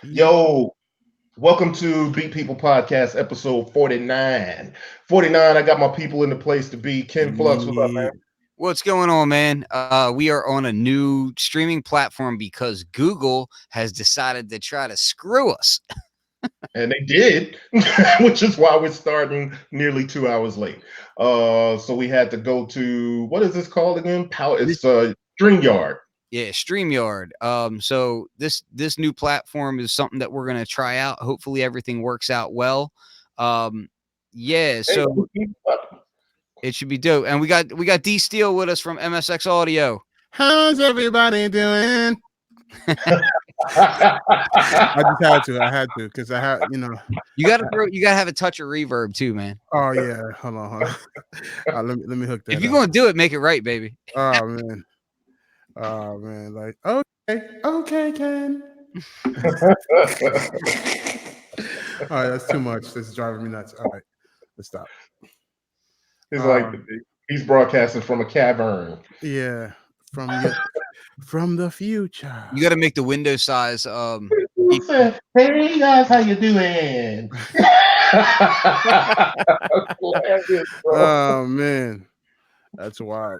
Ye- Yo, welcome to Beat People Podcast, episode 49. 49, I got my people in the place to be. Ken Flux, what's up, man? ye- What's going on, man? We are on a new streaming platform because Google has decided to try to screw us. And they did, which is why we're starting nearly 2 hours late. So we had to go to, what is this called again? This, It's StreamYard. yeah, StreamYard. So this new platform is something that we're gonna try out. Hopefully, everything works out well. Um, yeah, Hey, so it should be dope. And we got D Steele with us from MSX Audio. How's everybody doing? I just had to. I had to because I had, You gotta have a touch of reverb too, man. Oh yeah, hold on. Let me hook If that you're up. gonna do it, make it right, baby. Oh man, oh man. Like okay, Ken. All right, that's too much. This is driving me nuts. All right, let's stop. He's like, Um, he's broadcasting from a cavern. yeah, from the future. You got to make the window size. Hey guys, how you doing? Hilarious, bro. Oh man, that's wild.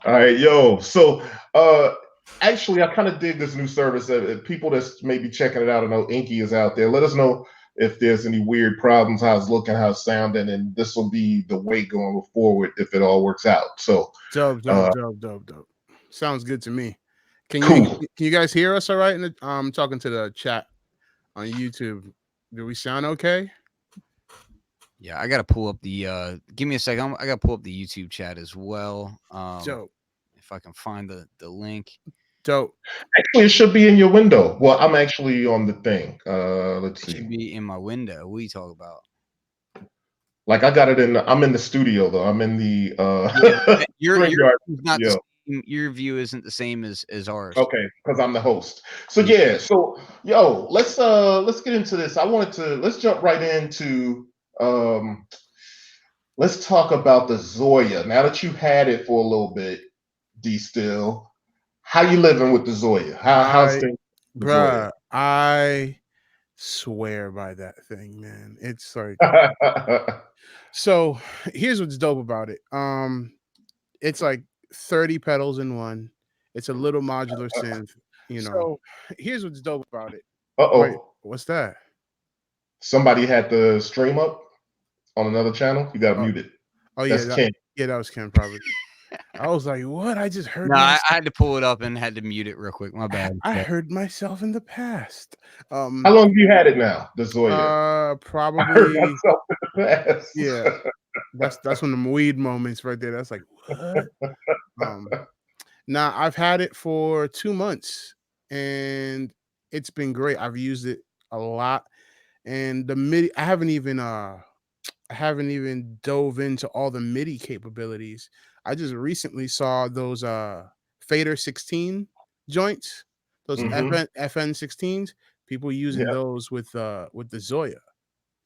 All right, yo. So, uh, actually, I kind of dig this new service. If people that's maybe checking it out, I know Inky is out there. Let us know if there's any weird problems, how it's looking, how it's sounding, and this will be the way going forward if it all works out. So, uh, Dope. Sounds good to me. Can you cool. can you guys hear us all right? I'm talking to the chat on YouTube. Do we sound okay? Yeah, I gotta pull up the. Give me a second. I gotta pull up the YouTube chat as well. Dope, If I can find the link, dope. Actually, it should be in your window. Well, I'm actually on the thing. Let's it should see. be in my window. What are you talking about? Like I got it in. I'm in the studio though. I'm in the Yeah, your StreamYard view's not the studio. same. Your view isn't the same as ours. Okay, because I'm the host. So Yeah. yeah, so yo, let's get into this. I wanted to let's jump right into um let's talk about the Zoya. Now that you've had it for a little bit, D Still, how you living with the Zoya? How's I, things with the Zoya? bruh, I swear by that thing, man. It's like so. Here's what's dope about it. It's like 30 pedals in one. It's a little modular synth. So here's what's dope about it. Wait, Uh-oh. what's that? Somebody had the stream up on another channel. You gotta Oh, mute it. oh yeah, That's Ken. that was Ken probably. I was like, what? I just heard No, I myself. had to pull it up and had to mute it real quick. My bad. I Yeah. heard myself in the past. How long have you had it now, the Zoya? I heard Probably myself in the past. yeah. That's one of the weed moments right there. That's like what? Um, Now I've had it for 2 months, and it's been great. I've used it a lot, and the MIDI. I haven't even dove into all the MIDI capabilities. I just recently saw those Fader 16 joints, those Hmm. FN 16s. People using Yeah. those with the Zoya.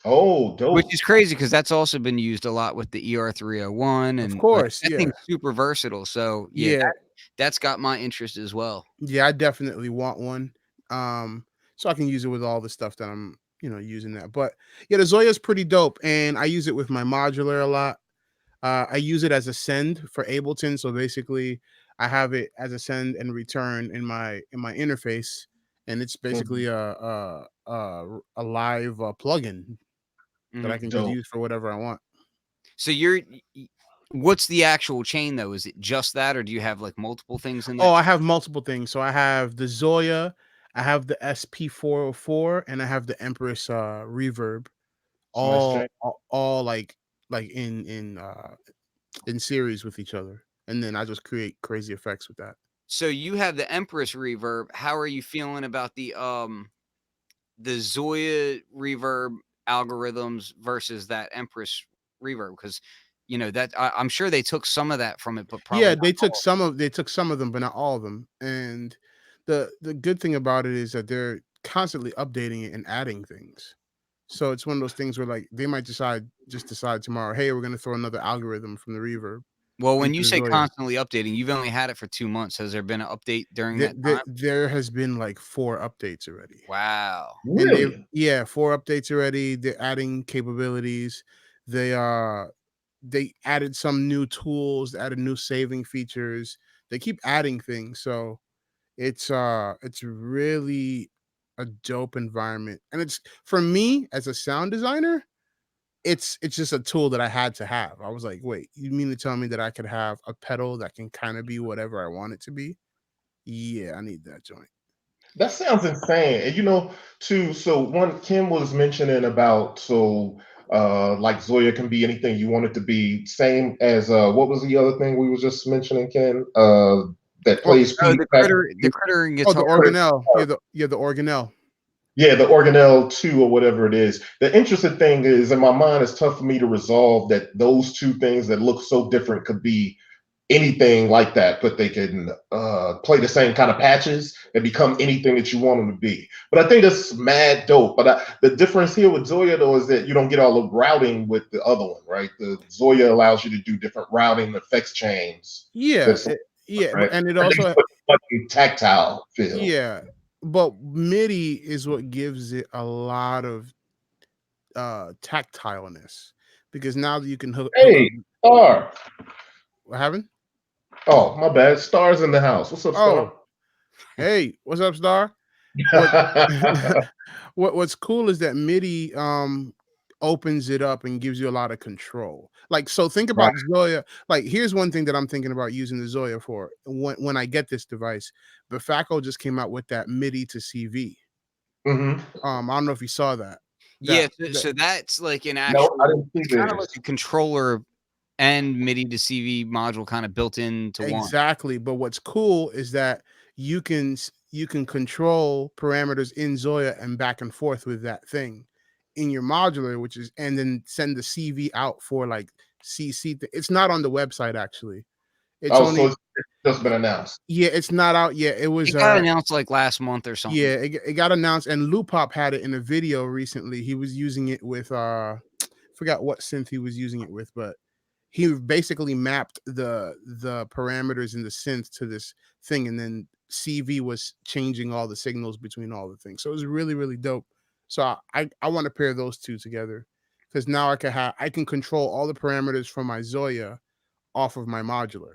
Oh, Which dope. is crazy because that's also been used a lot with the ER301, Of and like course, that yeah, thing's super versatile. So yeah, yeah, that's got my interest as well. yeah. I definitely want one, so I can use it with all the stuff that I'm using that. But yeah, the Zoya is pretty dope, and I use it with my modular a lot. I use it as a send for Ableton. So basically, I have it as a send and return in my interface, and it's basically Mhm. a live plugin that I Mhm. can just Dope. use for whatever I want. So what's the actual chain though? Is it just that, or do you have like multiple things in Oh, that? I have multiple things. So I have the Zoya, I have the SP404, and I have the Empress reverb, It's a nice change. all like in series with each other, and then I just create crazy effects with that. So you have the Empress reverb. How are you feeling about the Zoya reverb algorithms versus that Empress reverb? Because that I'm sure they took some of that from it, but probably Yeah, not all. they took some of them, but not all of them. And the good thing about it is that they're constantly updating it and adding things. So it's one of those things where like they might decide tomorrow, hey, we're gonna throw another algorithm from the reverb. Well, when into you the say Zoria. constantly updating, you've only had it for 2 months. Has there been an update during that time? There has been like 4 updates already. Wow. And they've Really? 4 updates already. They're adding capabilities. They added some new tools, added new saving features. They keep adding things. So it's really a dope environment. And it's for me as a sound designer, it's just a tool that I had to have. I was like, wait, you mean to tell me that I could have a pedal that can kind of be whatever I want it to be? Yeah, I need that joint. That sounds insane. And too, so one Kim was mentioning about like Zoya can be anything you want it to be. Same as what was the other thing we was just mentioning, Ken? That Oh, plays Oh, feedback. the critter and oh, the guitar. organelle. The organelle. Yeah, the organelle 2 or whatever it is. The interesting thing is in my mind it's tough for me to resolve that those two things that look so different could be anything like that, but they can play the same kind of patches and become anything that you want them to be. But I think that's mad dope. But the difference here with Zoya though is that you don't get all the routing with the other one, right? The Zoya allows you to do different routing effects chains. Yeah, That's yeah, right. and it At least also with the tactile feel. yeah, but MIDI is what gives it a lot of tactileness because now that you can hook up Hey, Star. what happened? Oh, my bad. Star's in the house. What's up, Star? Oh, hey, what's up, Star? What what's cool is that MIDI opens it up and gives you a lot of control. Like so think Right. about Zoya. Like here's one thing that I'm thinking about using the Zoya for when I get this device. Befaco just came out with that MIDI to CV. Hmm. I don't know if you saw that. Yeah, That so that's like an No, I actual didn't see it's kind of like this. a controller and MIDI to CV module kind of built into one. exactly. But what's cool is that you can control parameters in Zoya and back and forth with that thing in your modular, which is and then send the CV out for like CC. It's not on the website actually. It's Oh, so only it's just been announced. yeah, it's not out yet. It was It got announced like last month or something. yeah, it got announced and Lupop had it in a video recently. He was using it with forgot what synth he was using it with, but he basically mapped the parameters in the synth to this thing, and then CV was changing all the signals between all the things. So it was really really dope. So I want to pair those two together because now I can control all the parameters from my Zoya off of my modular.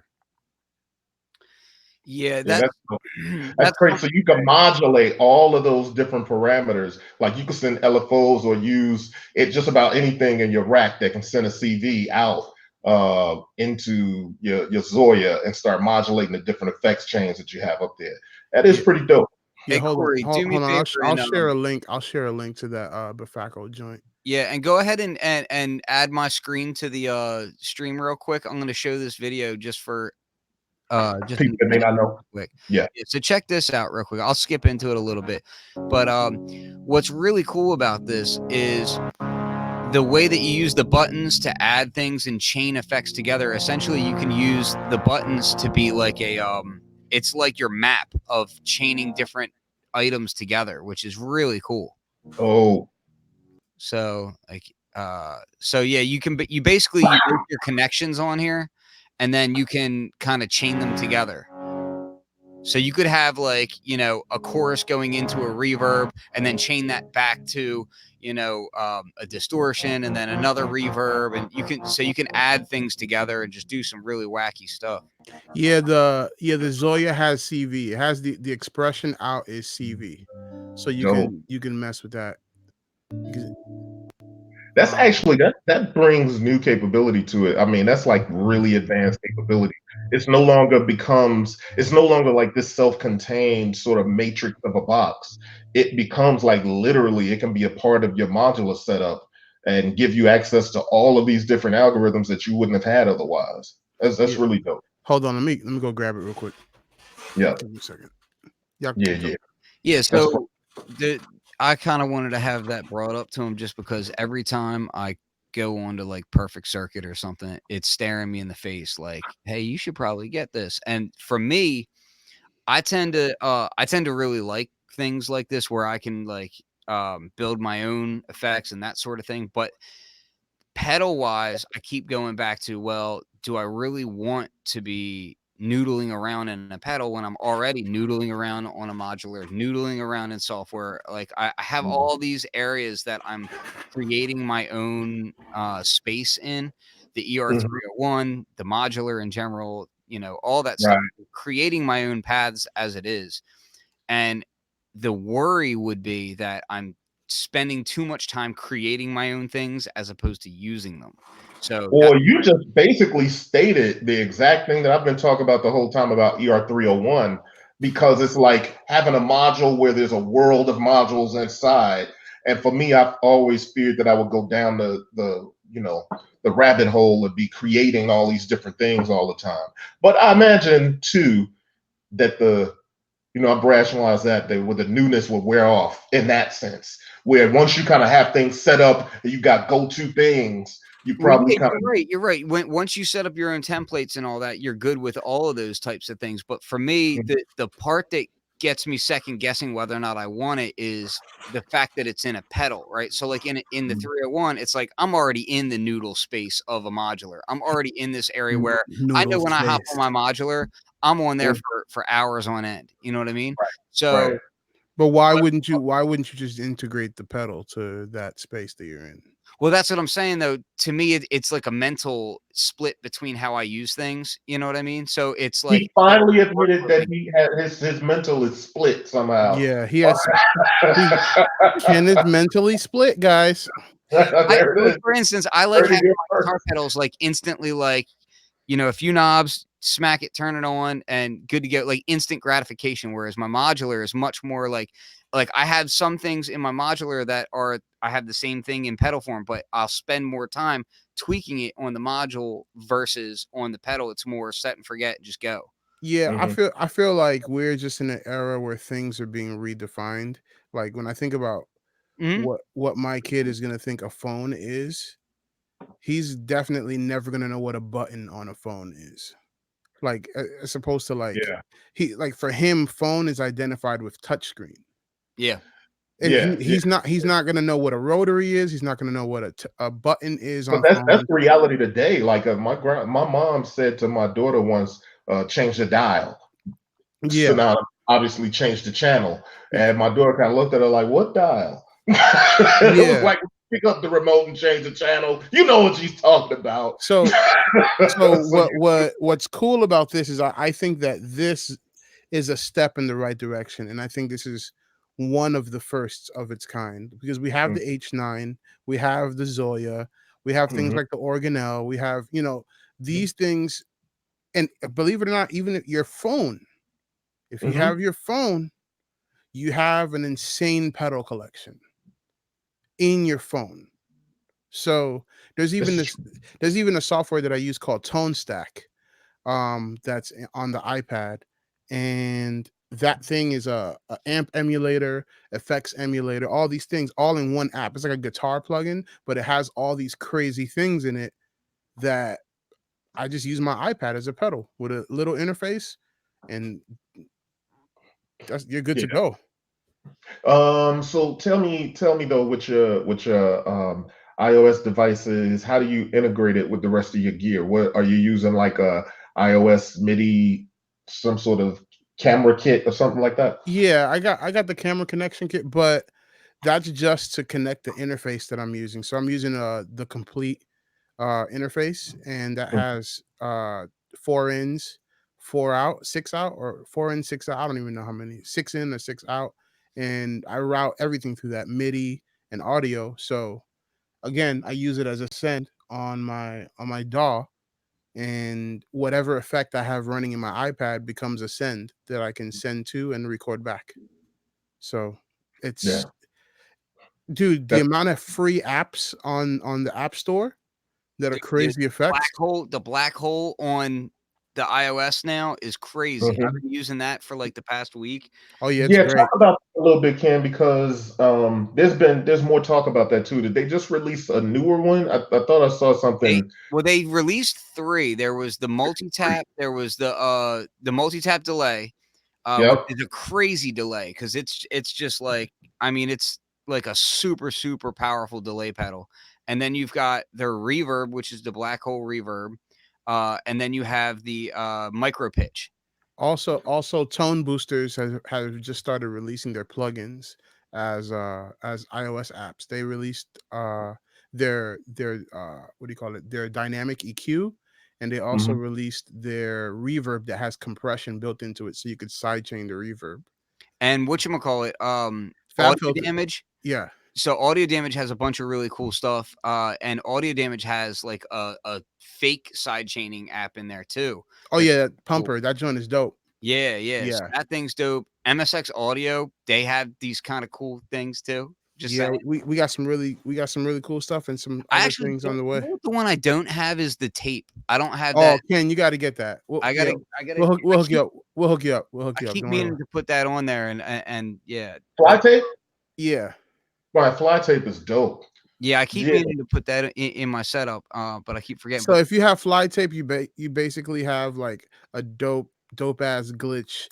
Yeah, Yeah, that's that's that's great. So something you can modulate all of those different parameters. Like you can send LFOs or use it just about anything in your rack that can send a CV out into your Zoya and start modulating the different effects chains that you have up there. That is Yeah, pretty dope. yeah. Hey, Corey, do me a Hold on. favor I'll and share a link. I'll share a link to that Befaco joint. yeah, and go ahead and add my screen to the stream real quick. I'm going to show this video just for just a People that may minute not know. real quick. Yeah. Yeah, so check this out real quick. I'll skip into it a little bit. But what's really cool about this is the way that you use the buttons to add things and chain effects together. Essentially, you can use the buttons to be like a it's like your map of chaining different items together, which is really cool. Oh, So like so yeah, you basically you make your connections on here and then you can kind of chain them together. So you could have like, a chorus going into a reverb and then chain that back to, a distortion and then another reverb. And you can add things together and just do some really wacky stuff. Yeah, the Zoya has CV. It has the expression out is CV, so dope. you can mess with that. You can, That's um, actually that brings new capability to it. I mean, that's like really advanced capability. It's no longer like this self-contained sort of matrix of a box. It becomes like literally it can be a part of your modular setup and give you access to all of these different algorithms that you wouldn't have had otherwise. That's yeah. really dope. Hold on, let me go grab it real quick. Yeah, Give me a second. Y'all yeah, keep yeah. going. Yeah, That's fun. so I kind of wanted to have that brought up to him just because every time I go on to like Perfect Circuit or something, it's staring me in the face like, "Hey, you should probably get this." And for me, I tend to really like things like this where I can like build my own effects and that sort of thing. But pedal wise, I keep going back to, well, do I really want to be noodling around in a pedal when I'm already noodling around on a modular, noodling around in software? Like I have all these areas that I'm creating my own space in, the ER301, the modular in general, you know, all that Right. stuff, creating my own paths as it is. And the worry would be that I'm spending too much time creating my own things as opposed to using them. So that Well, you just basically stated the exact thing that I've been talking about the whole time about ER301, because it's like having a module where there's a world of modules inside. And for me, I've always feared that I would go down the you know the rabbit hole and be creating all these different things all the time. But I imagine too that I've rationalized that where the newness will wear off in that sense. Where once you kind of have things set up and you got go-to things, you Well, probably yeah, kind you're of right. You're right. Once you set up your own templates and all that, you're good with all of those types of things. But for me, the part that gets me second guessing whether or not I want it is the fact that it's in a pedal, right? So like in the 301, it's like I'm already in the noodle space of a modular. I'm already in this area where I know Noodle when I hop space. on my modular, I'm on there for hours on end. You know what I mean? right. So But why wouldn't you just integrate the pedal to that space that you're in? well, that's what I'm saying, though. To me, it's like a mental split between how I use things. You know what I mean? So it's like He finally admitted that he had his mental is split somehow. Yeah, he Ken is mentally split, guys. There it like is. for instance, I like Heard it having here my guitar first. pedals like instantly, like you know, a few knobs, smack it, turn it on, and good to go. Like instant gratification. Whereas my modular is much more like I have some things in my modular that are I have the same thing in pedal form, but I'll spend more time tweaking it on the module versus on the pedal. It's more set and forget, just go. Yeah, I Mhm. feel I feel like we're just in an era where things are being redefined. Like when I think about Mhm. what my kid is gonna think a phone is, he's definitely never gonna know what a button on a phone is. Like as opposed to like Yeah. for him, phone is identified with touchscreen. Yeah. And Yeah. Yeah. he's not gonna know what a rotary is. He's not gonna know what a button is But on that's phone. the reality today. Like my mom said to my daughter once, change the dial. So Yeah. now obviously changed the channel. And my daughter kind of looked at her like, what dial? It was Yeah. like pick up the remote and change the channel. You know what she's talking about. So so So what's cool about this is I think that this is a step in the right direction, and I think this is one of the firsts of its kind because we have mm, the H9, we have the Zoya, we have things mhm, like the organelle, we have mhm, these things, and believe it or not, even your phone. If you mhm. have your phone, you have an insane pedal collection in your phone. So there's This even is this there's even a software that I use called Tone Stack that's on the iPad, and that thing is a amp emulator, effects emulator, all these things all in one app. It's like a guitar plugin, but it has all these crazy things in it that I just use my iPad as a pedal with a little interface, and you're good to yeah. go. So tell me though, with your iOS devices, how do you integrate it with the rest of your gear? What are you using, like a iOS MIDI, some sort of camera kit or something like that? Yeah, I got the camera connection kit, but that's just to connect the interface that I'm using. So I'm using the complete interface, and that Mm, has 4 ins, 4 out, 6 out, or 4 in, 6 out. I don't even know how many, 6 in or 6 out. And I route everything through that MIDI and audio. So again, I use it as a send on my DAW, and whatever effect I have running in my iPad becomes a send that I can send to and record back. So it's yeah, dude, the that's amount of free apps on the App Store that are Dude, the crazy effects. black hole on the iOS now is crazy. I've mhm. been using that for like the past week. Oh yeah, it's Yeah, talk great. about that a little bit, Ken, because there's more talk about that too. Did they just release a newer one? I thought I saw something. They released 3. There was the multi-tap, there was the multi-tap delay, which Yep. is a crazy delay because it's just like I mean, it's like a super, super powerful delay pedal. And then you've got their reverb, which is the black hole reverb. And then you have the micro pitch. Also, tone boosters have just started releasing their plugins as iOS apps. They released their what do you call it? Their dynamic EQ, and they also Mhm. released their reverb that has compression built into it, so you could sidechain the reverb. And whatchamacallit, audio FabFilter, damage. yeah, So audio damage has a bunch of really cool stuff. And audio damage has like a fake side chaining app in there too. oh That's yeah, cool. Pumper, that joint is dope. Yeah, yeah. So Yeah, that thing's dope. MSX Audio, they have these kind of cool things too. Just yeah, saying. we got some really cool stuff and some I other actually things on don't, the you way. know what the one I don't have is the tape. I don't have Oh, that. Ken, you got to get that. Well, I yeah, gotta I gotta we'll hook you up. We'll hook you up. We'll hook I you up. keep Don't worry meaning about to put that on there and yeah. Fly tape? Yeah. Right, fly tape is dope. Yeah, I keep Yeah. meaning to put that in my setup, but I keep forgetting. So But if you have fly tape, you basically have like a dope ass glitch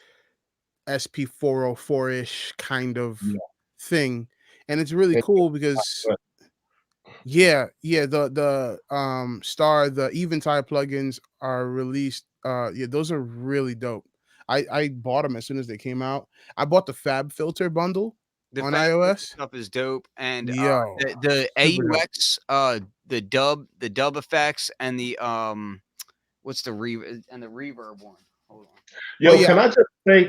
SP404 ish kind of Yeah. thing, and it's really And- cool because yeah, the Eventide plugins are released. Yeah, those are really dope. I bought them as soon as they came out. I bought the FabFilter bundle the on fast iOS. stuff is dope, and Yo, the super dope. AUX, the dub effects, and the what's the reverb one? Hold on. Oh Yo, yeah,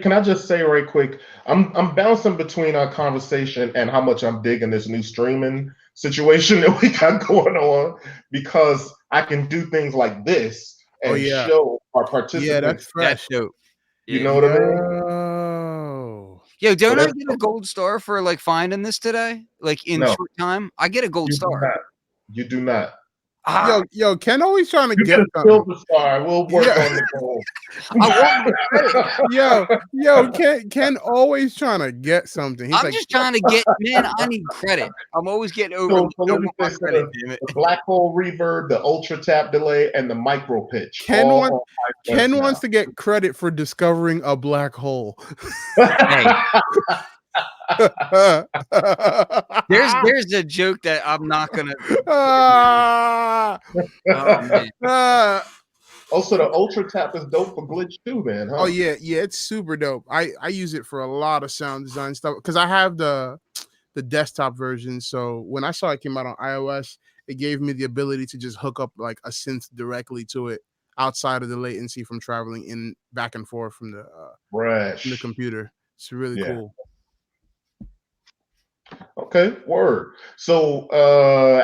can I just say right quick, I'm bouncing between our conversation and how much I'm digging this new streaming situation that we got going on, because I can do things like this oh and yeah, show our yeah. That's participants, That's fresh. dope. you Yeah. know what I mean? Yo. Yo, So don't I that's get a gold star for like finding this today? Like in no, short time, I get a gold you do star. not. You do not. Ah, Yo, Ken always trying to You get get a something. silver star. We'll work Yeah. on the gold. I want my credit. Yo, Ken always trying to get something. He's I'm like, just trying to get, man. I need credit. I'm always getting So, overlooked. so I let me want say, my so credit, damn it. the black hole reverb, the ultra tap delay, and the micro pitch, Ken all wants on Ken iOS wants to get credit for discovering a black hole. Hey, now. there's a joke that I'm not gonna. Ah, Oh man, ah. Also, the ultra tap is dope for glitch too, man. Oh Huh? yeah, it's super dope. I use it for a lot of sound design stuff because I have the desktop version. So when I saw it came out on iOS, it gave me the ability to just hook up like a synth directly to it outside of the latency from traveling in back and forth from the Fresh. computer. It's really Yeah. cool. Okay. Word. So,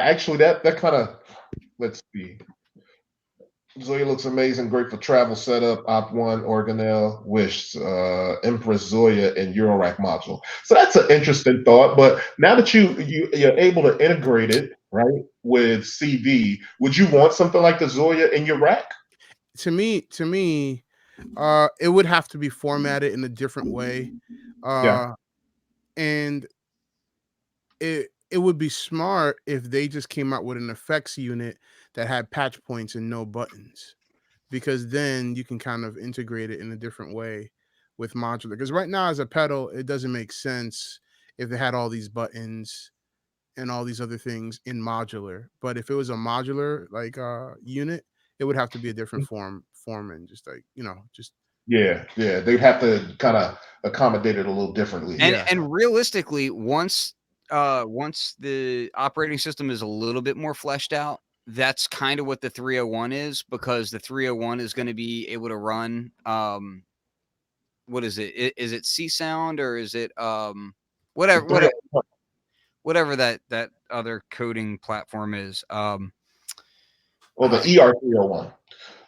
actually, that kind of, let's see. Zoya looks amazing, great for travel setup, Op1, Organelle, Wish, Empress, Zoya, and Eurorack module. So that's an interesting thought. But now that you're able to integrate it, right, with CV, would you want something like the Zoya in your rack? To me, it would have to be formatted in a different way. Yeah. And it would be smart if they just came out with an effects unit that had patch points and no buttons, because then you can kind of integrate it in a different way with modular. Because right now, as a pedal, it doesn't make sense if they had all these buttons and all these other things in modular. But if it was a modular like unit, it would have to be a different form and just like just Yeah, yeah. They'd have to kind of accommodate it a little differently. and yeah, and realistically, once the operating system is a little bit more fleshed out, that's kind of what the 301 is, because the 301 is going to be able to run what is it? Is it C sound, or is it The whatever three, whatever that other coding platform is. or the ER301.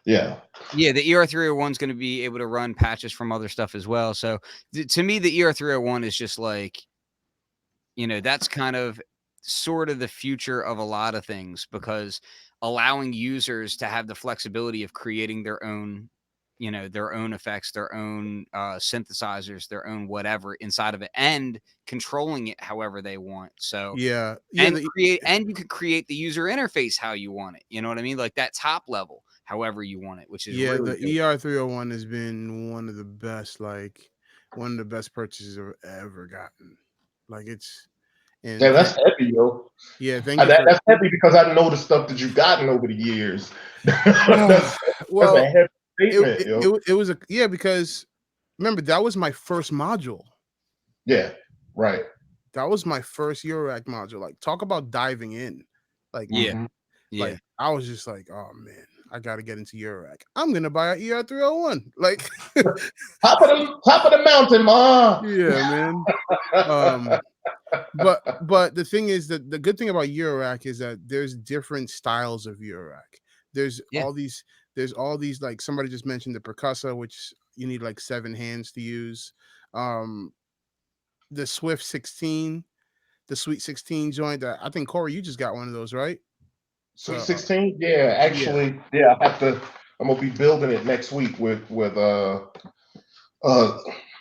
Yeah. Yeah, the ER301 is going to be able to run patches from other stuff as well. So to me, the ER301 is just like, that's kind of sort of the future of a lot of things, because allowing users to have the flexibility of creating their own effects, their own synthesizers, their own whatever inside of it, and controlling it however they want. So, yeah. and you could create the user interface how you want it. You know what I mean? Like that top level, however you want it, which is Yeah, really the dope. ER301 has been one of the best purchases I've ever gotten. Like And Yeah, that's heavy, yo. yeah, thank you for That's heavy because I know the stuff that you've gotten over the years. that's a well, heavy statement, yo. it was a yeah, because remember that was my first module. Yeah, right. That was my first Eurorack module. Like, talk about diving in. Like, Yeah. Mm-hmm. Yeah. I was just like, oh man, I gotta get into Eurorack. I'm gonna buy an ER301. Like, Top of the mountain, ma. yeah, man. But the thing is that the good thing about Eurorack is that there's different styles of Eurorack. There's Yeah. all these like somebody just mentioned the percussor, which you need like 7 hands to use. The Swift 16, the Sweet 16 joint that I think Corey, you just got one of those, right? Sweet 16? Yeah, actually, yeah, I'm gonna be building it next week with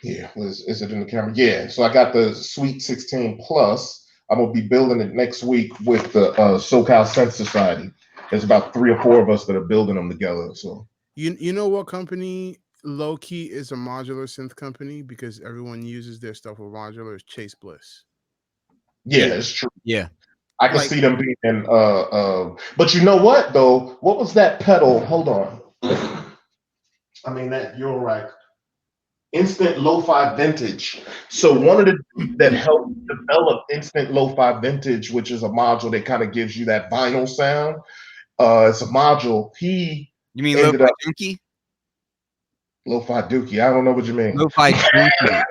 yeah, is it in the camera? Yeah. So I got the Sweet 16 Plus. I'm gonna be building it next week with the SoCal Sense Society. There's about 3 or 4 of us that are building them together. So You know what company low key is a modular synth company because everyone uses their stuff with modular is Chase Bliss. yeah, it's true. Yeah. I can Like, see them being but you know what though? What was that pedal? Hold on. I mean that Eurorack Instant Lo-Fi Vintage. So one of the dudes that helped develop Instant Lo-Fi Vintage, which is a module that kind of gives you that vinyl sound. It's a module. He You mean ended Lo-Fi up Junkie? Lo-Fi Dookie. I don't know what you mean. Lo-Fi Junkie.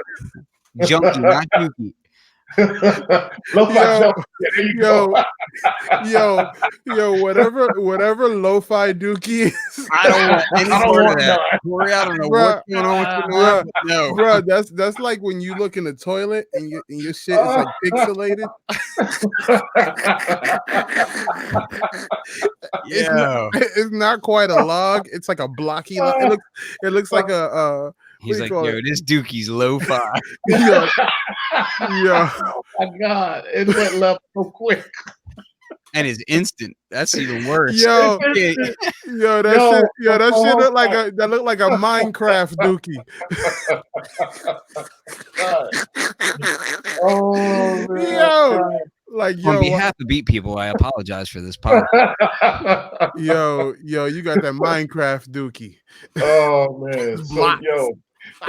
Junkie, not Dookie. Lo-Fi yo, Junkie. Yeah, there you go. yo, whatever lo-fi dookie is. I don't want any I don't part of want that. none. Corey, I don't know Bruh, what's going on with your bruh, mind, but no. bruh, that's like when you look in the toilet and your shit is like pixelated. Yeah. It's not quite a log. It's like a blocky log. It looks like a He's what like, do you call yo, it? this Dookie's lo-fi. Yo, yo, Oh my God. It went left so quick. And it's instant. That's even worse. yo, Yeah. that shit look like a Minecraft dookie. Oh, man. Yo, like On yo, behalf of Beat People, I apologize for this podcast. yo, you got that Minecraft dookie. Oh man. It's So blocks. yo,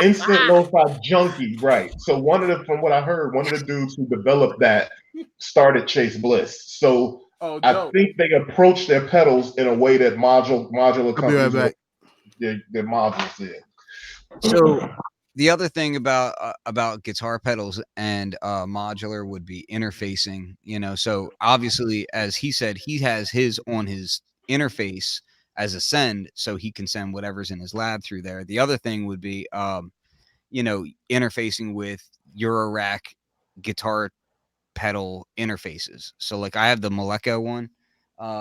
Instant Lo-Fi Junkie, right? So from what I heard, one of the dudes who developed that started Chase Bliss. So Oh, I dope. think they approach their pedals in a way that modular I'll be right companies back. their modules in. So the other thing about guitar pedals and modular would be interfacing. So obviously, as he said, he has his on his interface as a send, so he can send whatever's in his lab through there. The other thing would be interfacing with Eurorack guitar pedal interfaces. So like I have the Maleka one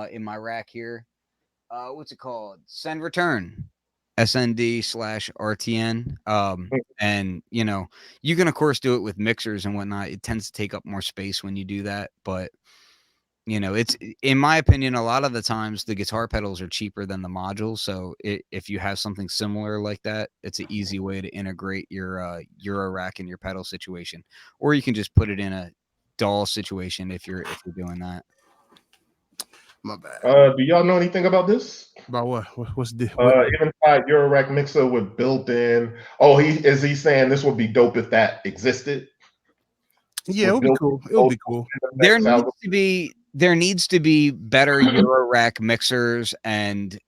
in my rack here. What's it called? Send return. SND/RTN. And you can of course do it with mixers and whatnot. It tends to take up more space when you do that, but it's, in my opinion, a lot of the times the guitar pedals are cheaper than the modules. So if you have something similar like that, it's an easy way to integrate your Eurorack in your pedal situation, or you can just put it in a DAW situation if you're doing that. My bad. Do y'all know anything about this? About what? What's the Eventide Eurorack mixer with built-in. Oh, he saying this would be dope if that existed. Yeah, it would be cool. It would be cool. There needs to be better Eurorack mixers, and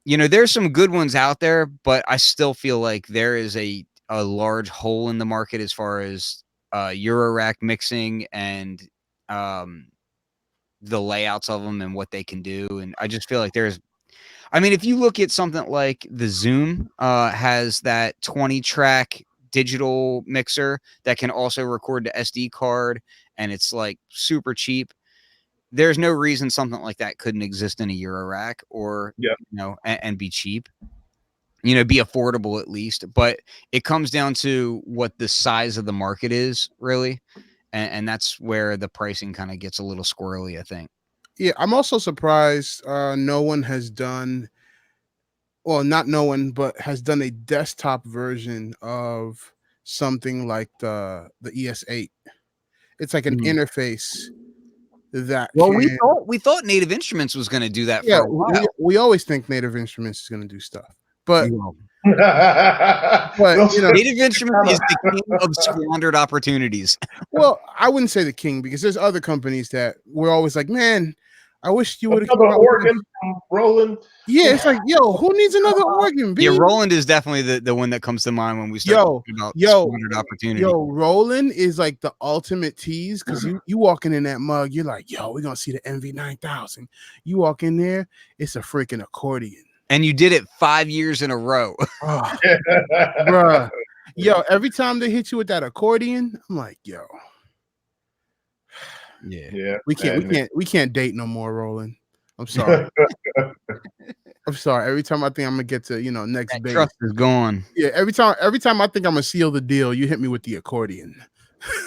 there's some good ones out there, but I still feel like there is a large hole in the market as far as Eurorack mixing and the layouts of them and what they can do. And I just feel like if you look at something like the Zoom has that 20-track digital mixer that can also record to SD card, and it's like super cheap. There's no reason something like that couldn't exist in a Eurorack, or and be cheap. Be affordable at least. But it comes down to what the size of the market is, really, and that's where the pricing kind of gets a little squirrely, I think. Yeah, I'm also surprised no one has done, well, not no one, but has done a desktop version of something like the ES8. It's like an interface that Well, can. we thought Native Instruments was going to do that Yeah, for a while. we always think Native Instruments is going to do stuff, but Those- you know, Native Instruments is the king of squandered opportunities. well, I wouldn't say the king because there's other companies that we're always like, man, I wish you would have. another organ from Roland. Yeah, it's like, yo, who needs another organ? Yeah, B? Roland is definitely the one that comes to mind when we start talking about squandered opportunity. Yo, Roland is like the ultimate tease because you walking in that mug, you're like, yo, we're gonna see the MV9000. You walk in there, it's a freaking accordion. And you did it 5 years in a row. Oh, bruh. Yo, every time they hit you with that accordion, I'm like, yo. Yeah. We can't date no more, Roland. I'm sorry. I'm sorry. Every time I think I'm gonna get to, next That base, trust is gone. yeah. Every time I think I'm gonna seal the deal, you hit me with the accordion.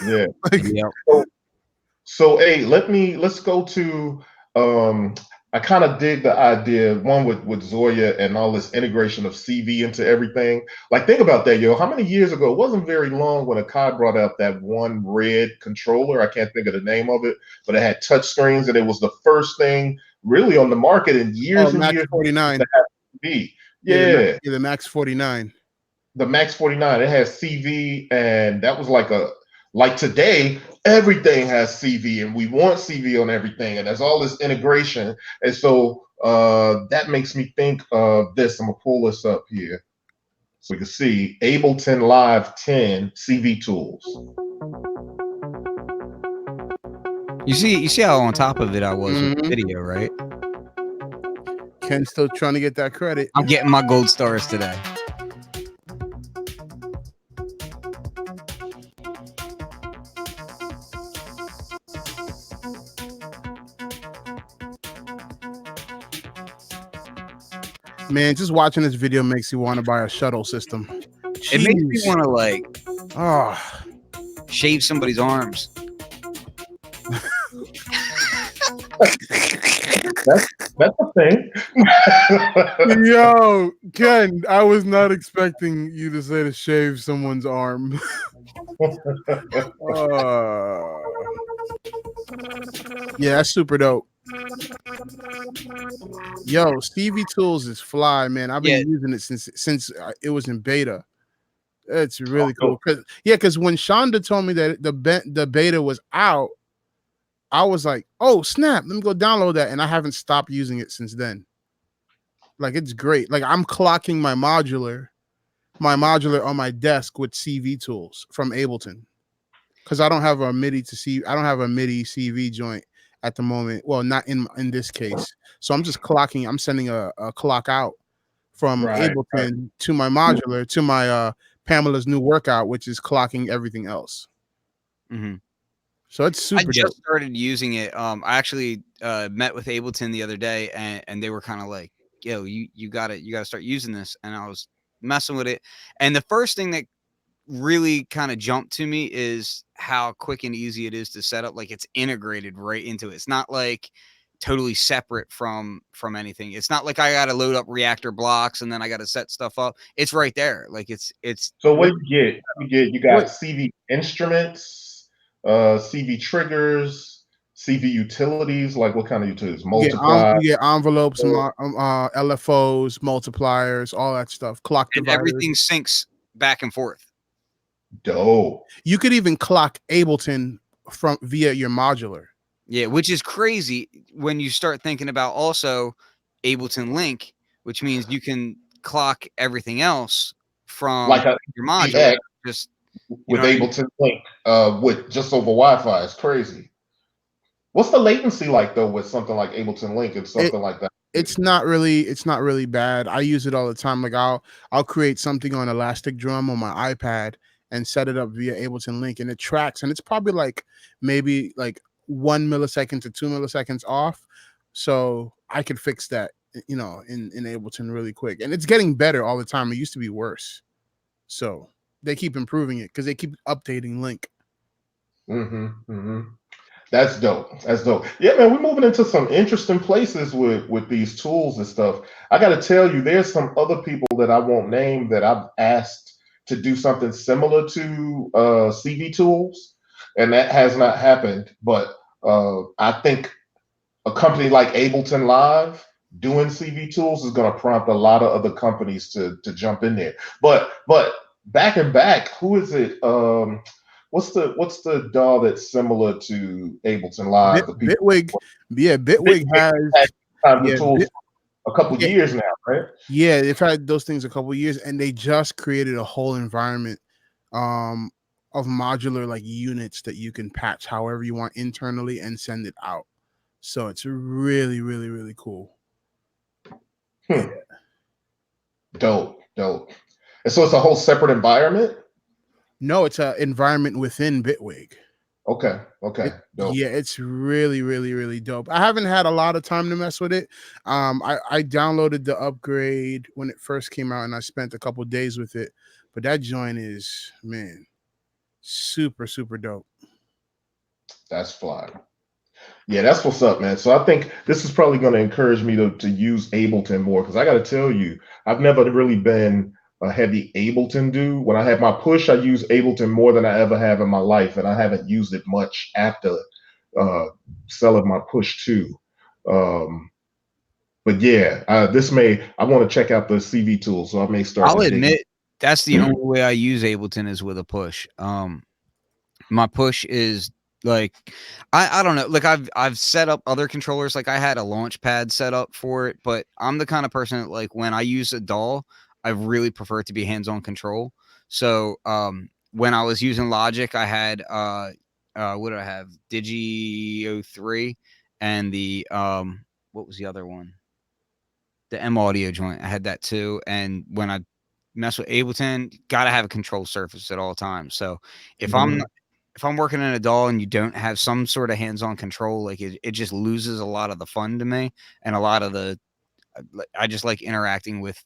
Yeah. Yep. So hey, let's go to I kind of dig the idea, one with Zoria and all this integration of CV into everything. Like, think about that, yo. How many years ago? It wasn't very long when Akai brought out that one red controller. I can't think of the name of it, but it had touch screens, and it was the first thing really on the market in years and Max years 49. to have CV. Yeah, the Max 49. the Max 49. It has CV, and that was like today, everything has CV, and we want CV on everything, and there's all this integration. And so that makes me think of this. I'm gonna pull this up here so we can see Ableton Live 10 CV tools. You see how on top of it I was with the video, right? Ken's still trying to get that credit. I'm getting my gold stars today. Man, just watching this video makes you want to buy a shuttle system. It makes me want to shave somebody's arms. That's a thing. Yo, Ken, I was not expecting you to say to shave someone's arm. Yeah, that's super dope. Yo, CV Tools is fly, man. I've been using it since it was in beta. It's really cool. Because when Shonda told me that the beta was out, I was like, oh snap, let me go download that, and I haven't stopped using it since then. Like, it's great. Like, I'm clocking my modular on my desk with CV Tools from Ableton, because I don't have a MIDI CV joint at the moment. Well, not in this case. So I'm just clocking. I'm sending a clock out from Ableton to my modular to my Pamela's new workout, which is clocking everything else. Mm-hmm. So it's super dope. I just started using it. I actually met with Ableton the other day, and they were kind of like, yo, you gotta start using this. And I was messing with it. And the first thing that really kind of jumped to me is how quick and easy it is to set up. Like, it's integrated right into it. It's not like totally separate from anything. It's not like I got to load up reactor blocks and then I got to set stuff up. It's right there. Like, it's so what you got CV instruments, CV triggers, CV utilities. Like, what kind of utilities? Multiply. You get envelopes, LFOs, multipliers, all that stuff. Clock and dividers. everything syncs back and forth. Dope. You could even clock Ableton via your modular. Yeah, which is crazy when you start thinking about also Ableton Link, which means you can clock everything else from like your modular. Just with Ableton Link, with just over Wi-Fi. It's crazy. What's the latency like though with something like Ableton Link and something like that? It's not really bad. I use it all the time. Like, I'll create something on Elastic Drum on my iPad and set it up via Ableton Link, and it tracks, and it's probably like maybe like 1 millisecond to 2 milliseconds off. So I could fix that, in Ableton really quick. And it's getting better all the time. It used to be worse. So they keep improving it because they keep updating Link. That's dope. That's dope. Yeah, man, we're moving into some interesting places with these tools and stuff. I got to tell you, there's some other people that I won't name that I've asked to do something similar to CV tools. and that has not happened. But I think a company like Ableton Live doing CV tools is going to prompt a lot of other companies to jump in there. But back, who is it? What's the DAW that's similar to Ableton Live? The people Bitwig, yeah, Bitwig has, had the yeah, tools for a couple yeah, years now, right? yeah, they've had those things a couple years, and they just created a whole environment um of modular like units that you can patch however you want internally and send it out. So it's really, really, really cool. Yeah. Hmm. Dope, dope. And so it's a whole separate environment. No, it's an environment within Bitwig. Okay, okay, dope. Yeah, it's really, really, really dope. I haven't had a lot of time to mess with it. I downloaded the upgrade when it first came out, and I spent a couple days with it. But that joint is, man, super, super dope. That's fly. Yeah, that's what's up, man. So I think this is probably going to encourage me to use Ableton more because I got to tell you, I've never really been a heavy Ableton dude. When I had my push, I used Ableton more than I ever have in my life, and I haven't used it much after uh, selling my push too. Um, but yeah, I want to check out the CV tool, so I may start I'll to dig. admit that's the only way I use Ableton is with a push. My push is like I don't know. Like I've set up other controllers. Like I had a launch pad set up for it, but I'm the kind of person that like when I use a DAW, I really prefer it to be hands-on control. So when I was using Logic, I had what did I have? Digi 03 and the what was the other one? The M Audio joint. I had that too. And when I mess with Ableton, gotta have a control surface at all times. So if I'm Mhm. if I'm working in a DAW and you don't have some sort of hands-on control, like it just loses a lot of the fun to me and a lot of the I just like interacting with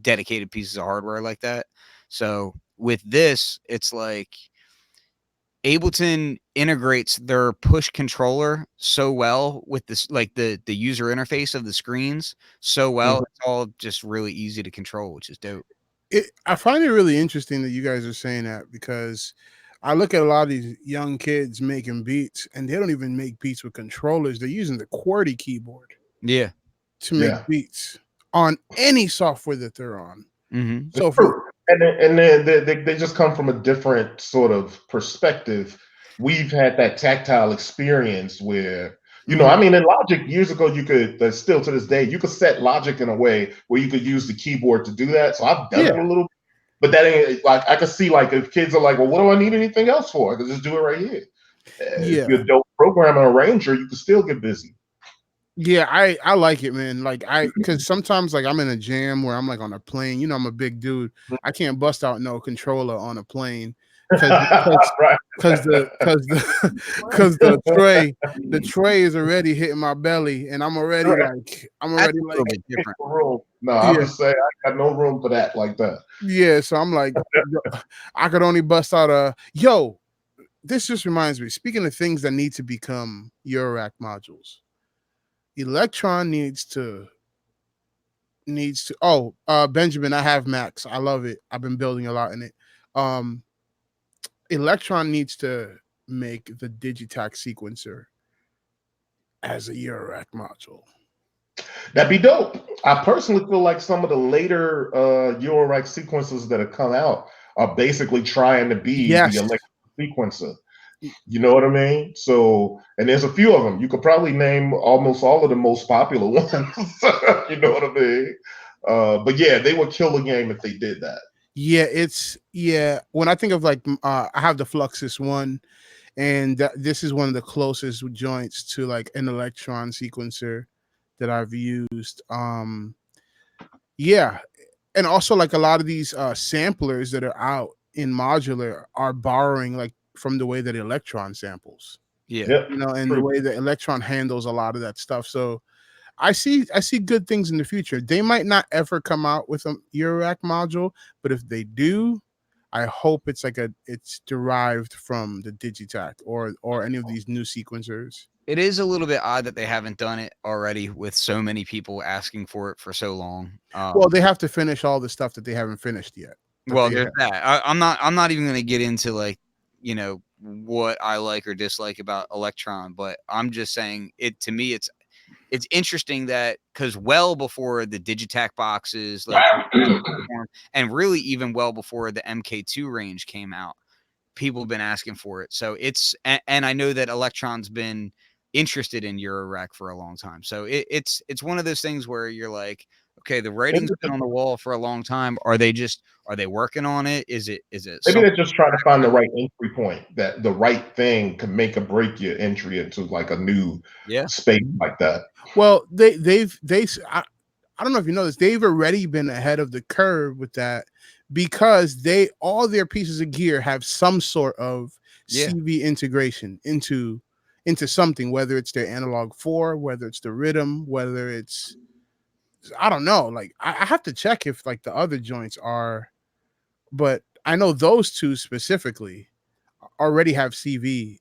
dedicated pieces of hardware like that. So with this, it's like Ableton integrates their push controller so well with this, like the user interface of the screens so well. Mhm. It's all just really easy to control, which is dope. I find it really interesting that you guys are saying that because I look at a lot of these young kids making beats, and they don't even make beats with controllers. They're using the QWERTY keyboard Yeah. to make Yeah. beats on any software that they're on. Mm-hmm. So for True. And then they just come from a different sort of perspective. We've had that tactile experience where, I Mhm. mean, in Logic years ago, you could, still to this day, you could set Logic in a way where you could use the keyboard to do that. So I've done it Yeah, a little, but that ain't like, I can see like if kids are like, well, what do I need anything else for? I can just do it right here. If yeah. you're a dope programmer, arranger, you can still get busy. Yeah, I like it, man. Like because sometimes like I'm in a jam where I'm like on a plane. I'm a big dude. I can't bust out no controller on a plane because because Right. because the tray is already hitting my belly, and I'm already Right. like That's a little bit different. Room. No, I'm yeah, just saying I got no room for that like that. yeah. So I'm like yo, I could only bust out a yo. This just reminds me. Speaking of things that need to become Eurorack modules, Electron needs to Benjamin, I have Max. I love it. I've been building a lot in it. um Electron needs to make the Digitac sequencer as a Eurorack module. That'd be dope. I personally feel like some of the later Eurorack sequences that have come out are basically trying to be the Yes. electric sequencer. You know what I mean? So, and there's a few of them. You could probably name almost all of the most popular ones. You know what I mean? But yeah, they would kill the game if they did that. Yeah, when I think of like I have the Fluxus one, and this is one of the closest joints to like an Electron sequencer that I've used. Yeah, and also like a lot of these samplers that are out in modular are borrowing like from the way that Electron samples, Yeah. Yep. and the True. way that Electron handles a lot of that stuff. So I see good things in the future. They might not ever come out with a Eurorack module, but if they do, I hope it's derived from the Digitac or any of these new sequencers. It is a little bit odd that they haven't done it already with so many people asking for it for so long. Well, they have to finish all the stuff that they haven't finished yet. That Well, they there's have. that. I'm not even gonna get into like, what I like or dislike about Electron, but I'm just saying it to me. It's interesting that because well before the Digitac boxes, like and really even well before the MK2 range came out, people have been asking for it. So it's and I know that Electron's been interested in Eurorack for a long time. So it's one of those things where you're like, okay, the writing's been on the wall for a long time. Are they working on it? Is it Maybe they're just trying to find the right entry point, that the right thing can make or break your entry into like a new space like that. Well, I don't know if you know this, they've already been ahead of the curve with that because all their pieces of gear have some sort of CV integration into something, whether it's their analog 4, whether it's the rhythm, whether it's, I don't know. Like I have to check if like the other joints are, but I know those two specifically already have CV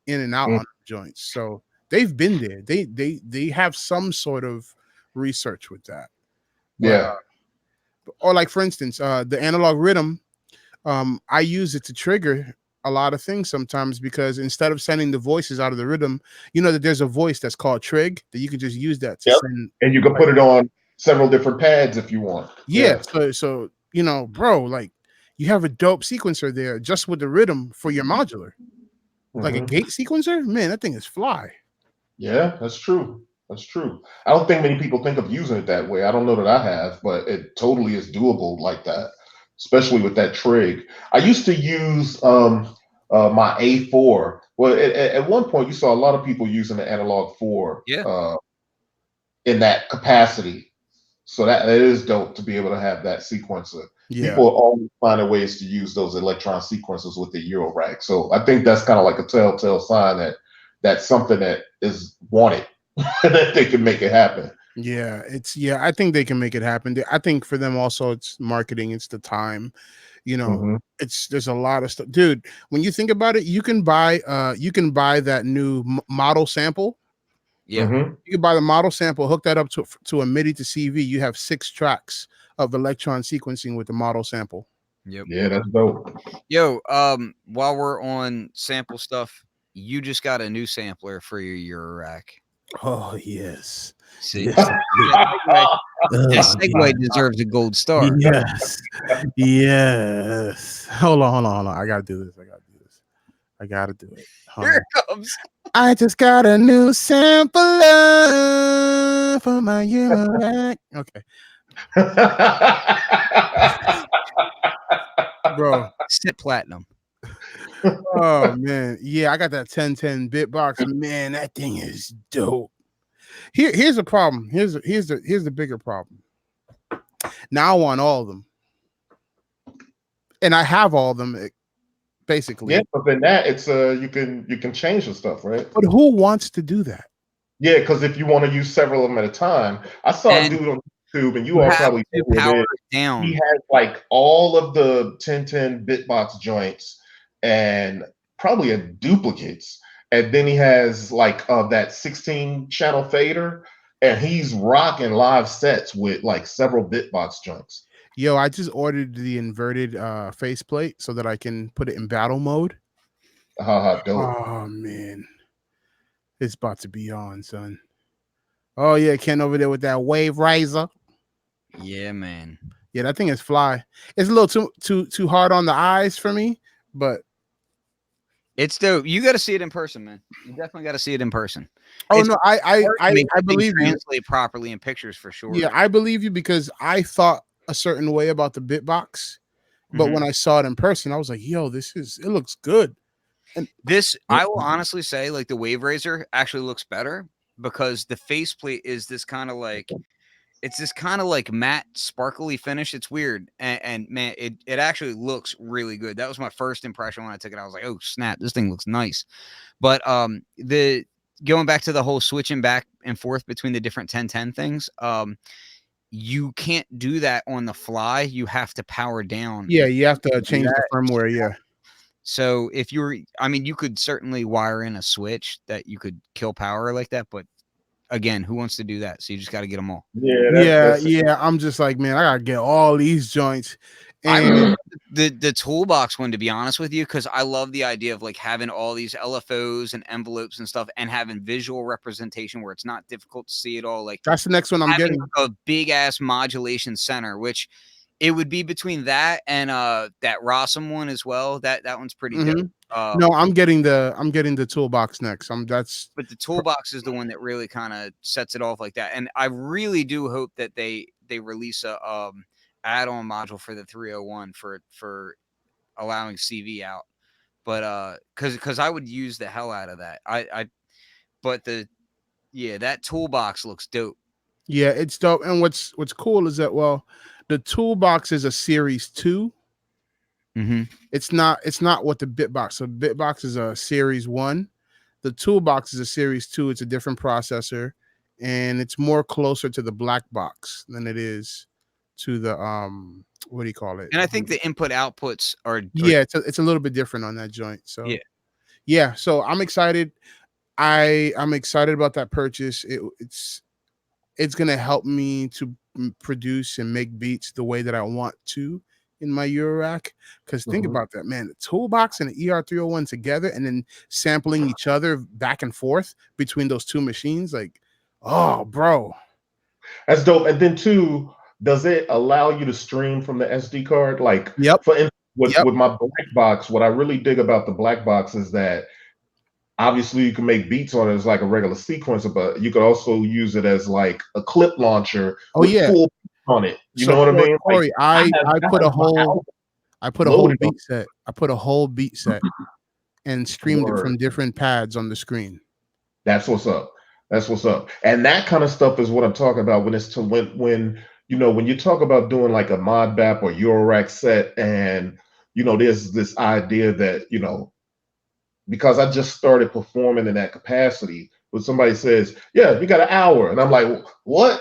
in and out on joints. So they've been there. They have some sort of research with that. But, or like for instance, the analog rhythm, I use it to trigger a lot of things sometimes because instead of sending the voices out of the rhythm, you know that there's a voice that's called trig that you can just use that to send, and you can put it on several different pads if you want. So you know, bro, like you have a dope sequencer there just with the rhythm for your modular. Like a gate sequencer, man, that thing is fly. Yeah, that's true. That's true. I don't think many people think of using it that way. I don't know that I have, but it totally is doable like that, especially with that trig. I used to use my A4. Well, at one point, you saw a lot of people using the analog 4 in that capacity. So that is dope to be able to have that sequencer. People are always finding ways to use those Electron sequencers with the Eurorack. So I think that's kind of like a telltale sign that that's something that is wanted, that they can make it happen. I think they can make it happen. I think for them also it's marketing, it's the time. You know, there's a lot of stuff. Dude, when you think about it, you can buy that new model sample. You can buy the model sample, hook that up to a MIDI to CV. You have 6 tracks of Electron sequencing with the model sample. Yeah, that's dope. Yo, while we're on sample stuff, you just got a new sampler for your Eurorack. Oh yes. See, yes. That segue deserves a gold star. Yes. Hold on. I gotta do this. Here it comes. I just got a new sampler for my Eurorack. Okay. Bro, sit platinum. Oh man, yeah, I got that 1010 bitbox. Man, that thing is dope. Here's the problem. Here's the bigger problem. Now I want all of them, and I have all of them basically. Yeah, but then that it's you can change the stuff, right? But who wants to do that? Yeah, because if you want to use several of them at a time, I saw a dude on YouTube, and you all probably power down. He has like all of the 1010 bitbox joints and probably a duplicates, and then he has like that 16 channel fader, and he's rocking live sets with like several bitbox joints. Yo, I just ordered the inverted faceplate so that I can put it in battle mode. Dope. Oh man, it's about to be on, son. Oh yeah, Ken over there with that wave riser. Yeah, man. Yeah, that thing is fly. It's a little too hard on the eyes for me, but it's dope. You got to see it in person, man. You definitely got to see it in person. Oh no, I believe you. Translate properly in pictures for sure. Yeah, I believe you because I thought a certain way about the bitbox, but when I saw it in person, I was like, "Yo, it looks good." And this, I will honestly say, like the Wave Razor actually looks better because the faceplate is this kind of like, it's this kind of like matte, sparkly finish. It's weird, and man, it actually looks really good. That was my first impression when I took it. I was like, "Oh snap, this thing looks nice." But the going back to the whole switching back and forth between the different 1010 things, you can't do that on the fly. You have to power down. Yeah, you have to change the firmware. Yeah. So if you could certainly wire in a switch that you could kill power like that, but again, who wants to do that? So you just got to get them all. Yeah, Yeah. I'm just like, man, I gotta get all these joints. I And really the toolbox one, to be honest with you, because I love the idea of like having all these LFOs and envelopes and stuff, and having visual representation where it's not difficult to see it all. Like that's the next one I'm having getting. a big ass modulation center, which it would be between that and that Rossum one as well. That one's pretty dope. No, I'm getting the toolbox next. But the toolbox is the one that really kind of sets it off like that. And I really do hope that they release a add-on module for the 301 for allowing CV out. But because I would use the hell out of that. But that toolbox looks dope. Yeah, it's dope. And what's cool is that, well, the toolbox is a series 2. It's not what the Bitbox. So Bitbox is a series 1. The toolbox is a series 2. It's a different processor, and it's more closer to the black box than it is to the what do you call it? And I think the input outputs are Yeah, it's a little bit different on that joint. So yeah. So I'm excited. I'm excited about that purchase. It's gonna help me to produce and make beats the way that I want to in my Eurorack. Because think about that, man. The toolbox and the ER301 together, and then sampling each other back and forth between those two machines, like, oh, bro, that's dope. And then too, does it allow you to stream from the SD card? Like, yep, for instance, with my black box, what I really dig about the black box is that obviously you can make beats on it as like a regular sequencer, but you could also use it as like a clip launcher with full beats on it. You know what I mean? Corey, Like, I put a whole beat set. I put a whole beat set and streamed it from different pads on the screen. That's what's up. That's what's up. And that kind of stuff is what I'm talking about when it's to when when you talk about doing like a mod bap or Eurorack set, and there's this idea that because I just started performing in that capacity, when somebody says, yeah, you got an hour, and I'm like, what?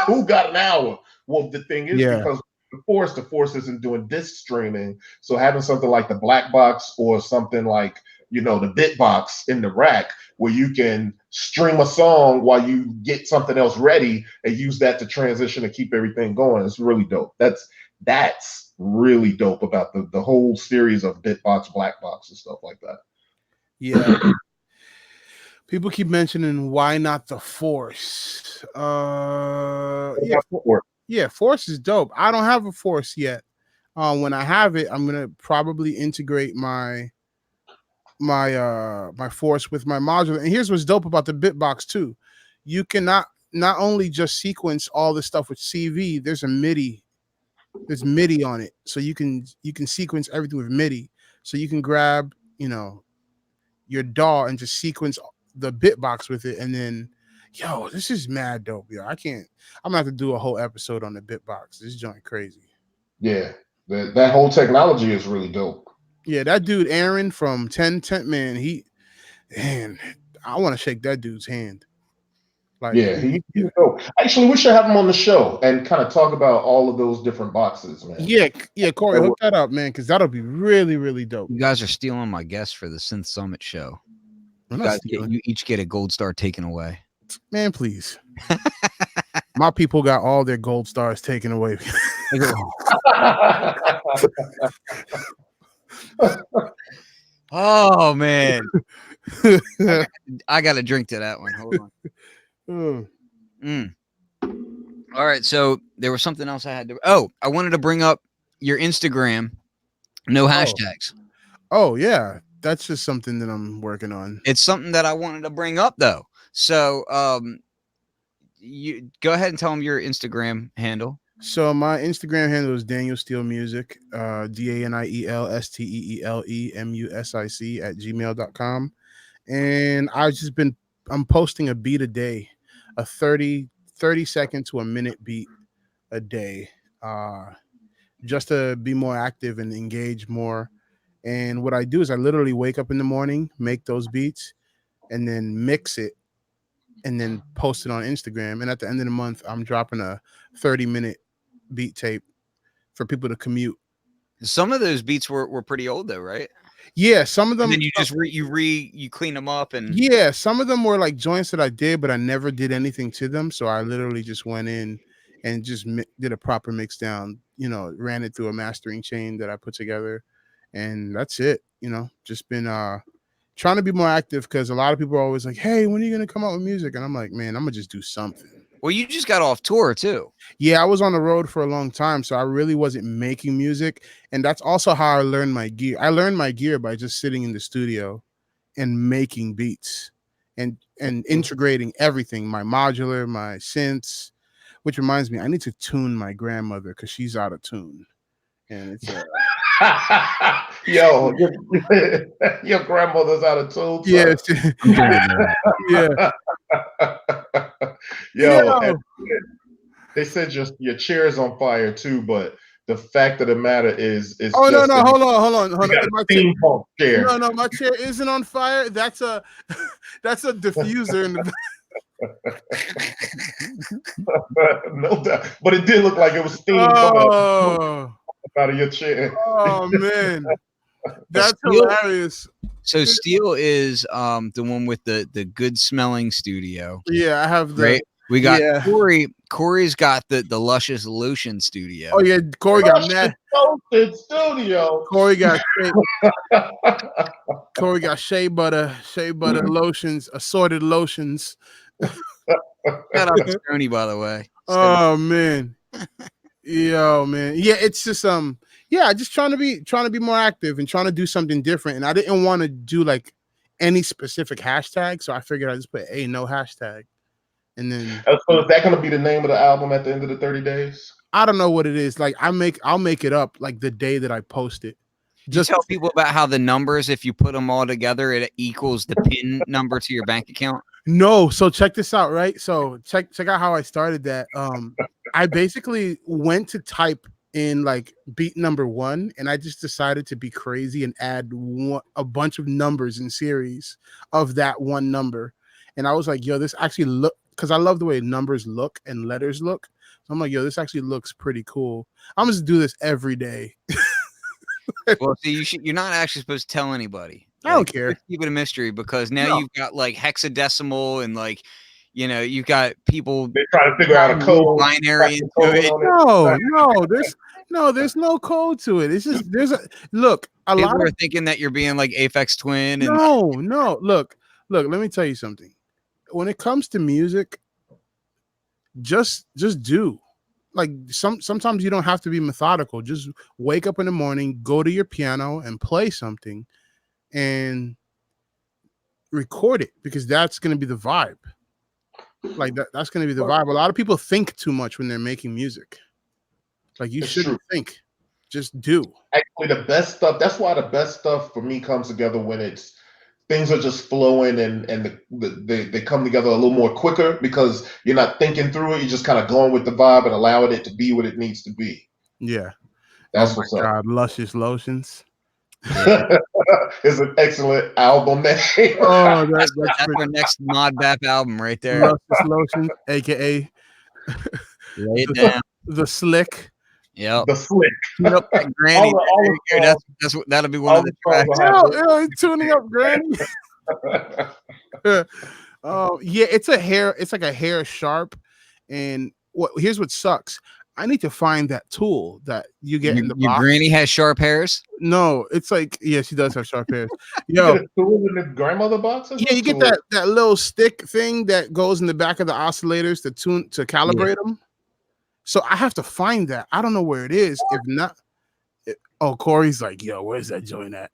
Who got an hour? Well, the thing is, because the force isn't doing disc streaming, so having something like the black box or something like the Bitbox in the rack, where you can stream a song while you get something else ready and use that to transition and keep everything going, it's really dope. That's really dope about the whole series of Bitbox, Black Box, and stuff like that. Yeah. People keep mentioning why not the Force. Force is dope. I don't have a Force yet. When I have it, I'm gonna probably integrate my Force with my modular. And here's what's dope about the Bitbox too. You cannot not only just sequence all the stuff with CV, there's MIDI on it. So you can sequence everything with MIDI. So you can grab, your DAW and just sequence the Bitbox with it. And then, this is mad dope. I'm gonna have to do a whole episode on the Bitbox. This joint crazy. Yeah, that whole technology is really dope. Yeah, that dude Aaron from 10, man, I want to shake that dude's hand. Like, he's dope. Actually, we should have him on the show and kind of talk about all of those different boxes, man. Yeah, Corey, hook that up, man, because that'll be really, really dope. You guys are stealing my guests for the Synth Summit show. You each get a gold star taken away. Man, please. My people got all their gold stars taken away. Oh man. I got to drink to that one. Hold on. All right, so there was something else I had to I wanted to bring up your Instagram. No hashtags. Oh yeah, that's just something that I'm working on. It's something that I wanted to bring up though. So you go ahead and tell them your Instagram handle. So my Instagram handle is Daniel Steele Music, DanielSteelemusic @gmail.com. And I'm posting a beat a day, a 30 second to a minute beat a day, just to be more active and engage more. And what I do is I literally wake up in the morning, make those beats, and then mix it, and then post it on Instagram. And at the end of the month, I'm dropping a 30-minute beat tape for people to commute. Some of those beats were pretty old though, right? Yeah, some of And them. then you just you clean them up and Yeah, some of them were like joints that I did, but I never did anything to them. So I literally just went in and just did a proper mix down. You know, ran it through a mastering chain that I put together, and that's it. You know, just been trying to be more active because a lot of people are always like, "Hey, when are you gonna come out with music?" And I'm like, "Man, I'm gonna just do something." well, you just got off tour too. Yeah, I was on the road for a long time, so I really wasn't making music, and that's also how I learned my gear. I learned my gear by just sitting in the studio and making beats and integrating everything, my modular, my synths, which reminds me, I need to tune my grandmother because she's out of tune. And it's Yo, your grandmother's out of tune, yeah, son. yeah. Yo, Yo. and they said your chair is on fire too, but the fact of the matter is, it's Oh no, just no, that hold on. you got a My steampunk chair. no, my chair isn't on fire. That's a that's a diffuser in the No doubt, but it did look like it was steam coming oh, out of your chair. oh man. That's Steele, hilarious. so Steele is the one with the good smelling studio. Yeah, I have the Right. We got yeah. Corey. Corey's got the luscious lotion studio. Oh yeah, Corey got mad. Toasted studio. Corey got Corey got shea butter lotions, assorted lotions. Shout out to Stoney, by the way. Oh man. Yo, man. Yeah, it's just yeah, just trying to be more active and trying to do something different. And I didn't want to do like any specific hashtag, so I figured I just put a no hashtag. And then So is that going to be the name of the album at the end of the 30 days? I don't know what it is. Like I'll make it up like the day that I post it. Just tell people about how the numbers, if you put them all together, it equals the PIN number to your bank account. No, so check this out, right? So check out how I started that. I basically went to type in like beat number 1, and I just decided to be crazy and add a bunch of numbers in series of that one number. And I was like, yo, this actually look, because I love the way numbers look and letters look. So I'm like, yo, this actually looks pretty cool. I'm just do this every day. Well, see, you're not actually supposed to tell anybody. I don't care. Keep it a mystery because now you've got like hexadecimal and like, you know, you've got people They're trying to figure out a code. Binary into it. No, there's no code to it. It's just there's a look. A People lot are of thinking that you're being like Aphex Twin. And no. Look. Let me tell you something. When it comes to music, just do. Like sometimes you don't have to be methodical. Just wake up in the morning, go to your piano and play something and record it because that's going to be the vibe. Like that's going to be the vibe. A lot of people think too much when they're making music. Like you shouldn't think, just do. Actually, the best stuff, that's why the best stuff for me comes together when things are just flowing and they come together a little more quicker because you're not thinking through it. You're just kind of going with the vibe and allowing it to be what it needs to be. Yeah. That's what's up. God, Luscious Lotions. It's an excellent album name. Oh, that's our next Mod Bap album right there. Luscious Lotions, aka Lay it down. The Slick. Yep. The Slick. Tune up that Granny. That'll be one of the tracks. Yo, tuning up Granny. Oh yeah, it's like a hair sharp. And here's what sucks. I need to find that tool that you get in the box. Your granny has sharp hairs? No, it's like, yeah, she does have sharp hairs. Yo, you get a tool in the grandmother box? Yeah, you get that little stick thing that goes in the back of the oscillators to calibrate them. So I have to find that. I don't know where it is. If not, Corey's like, yo, where's that joint at?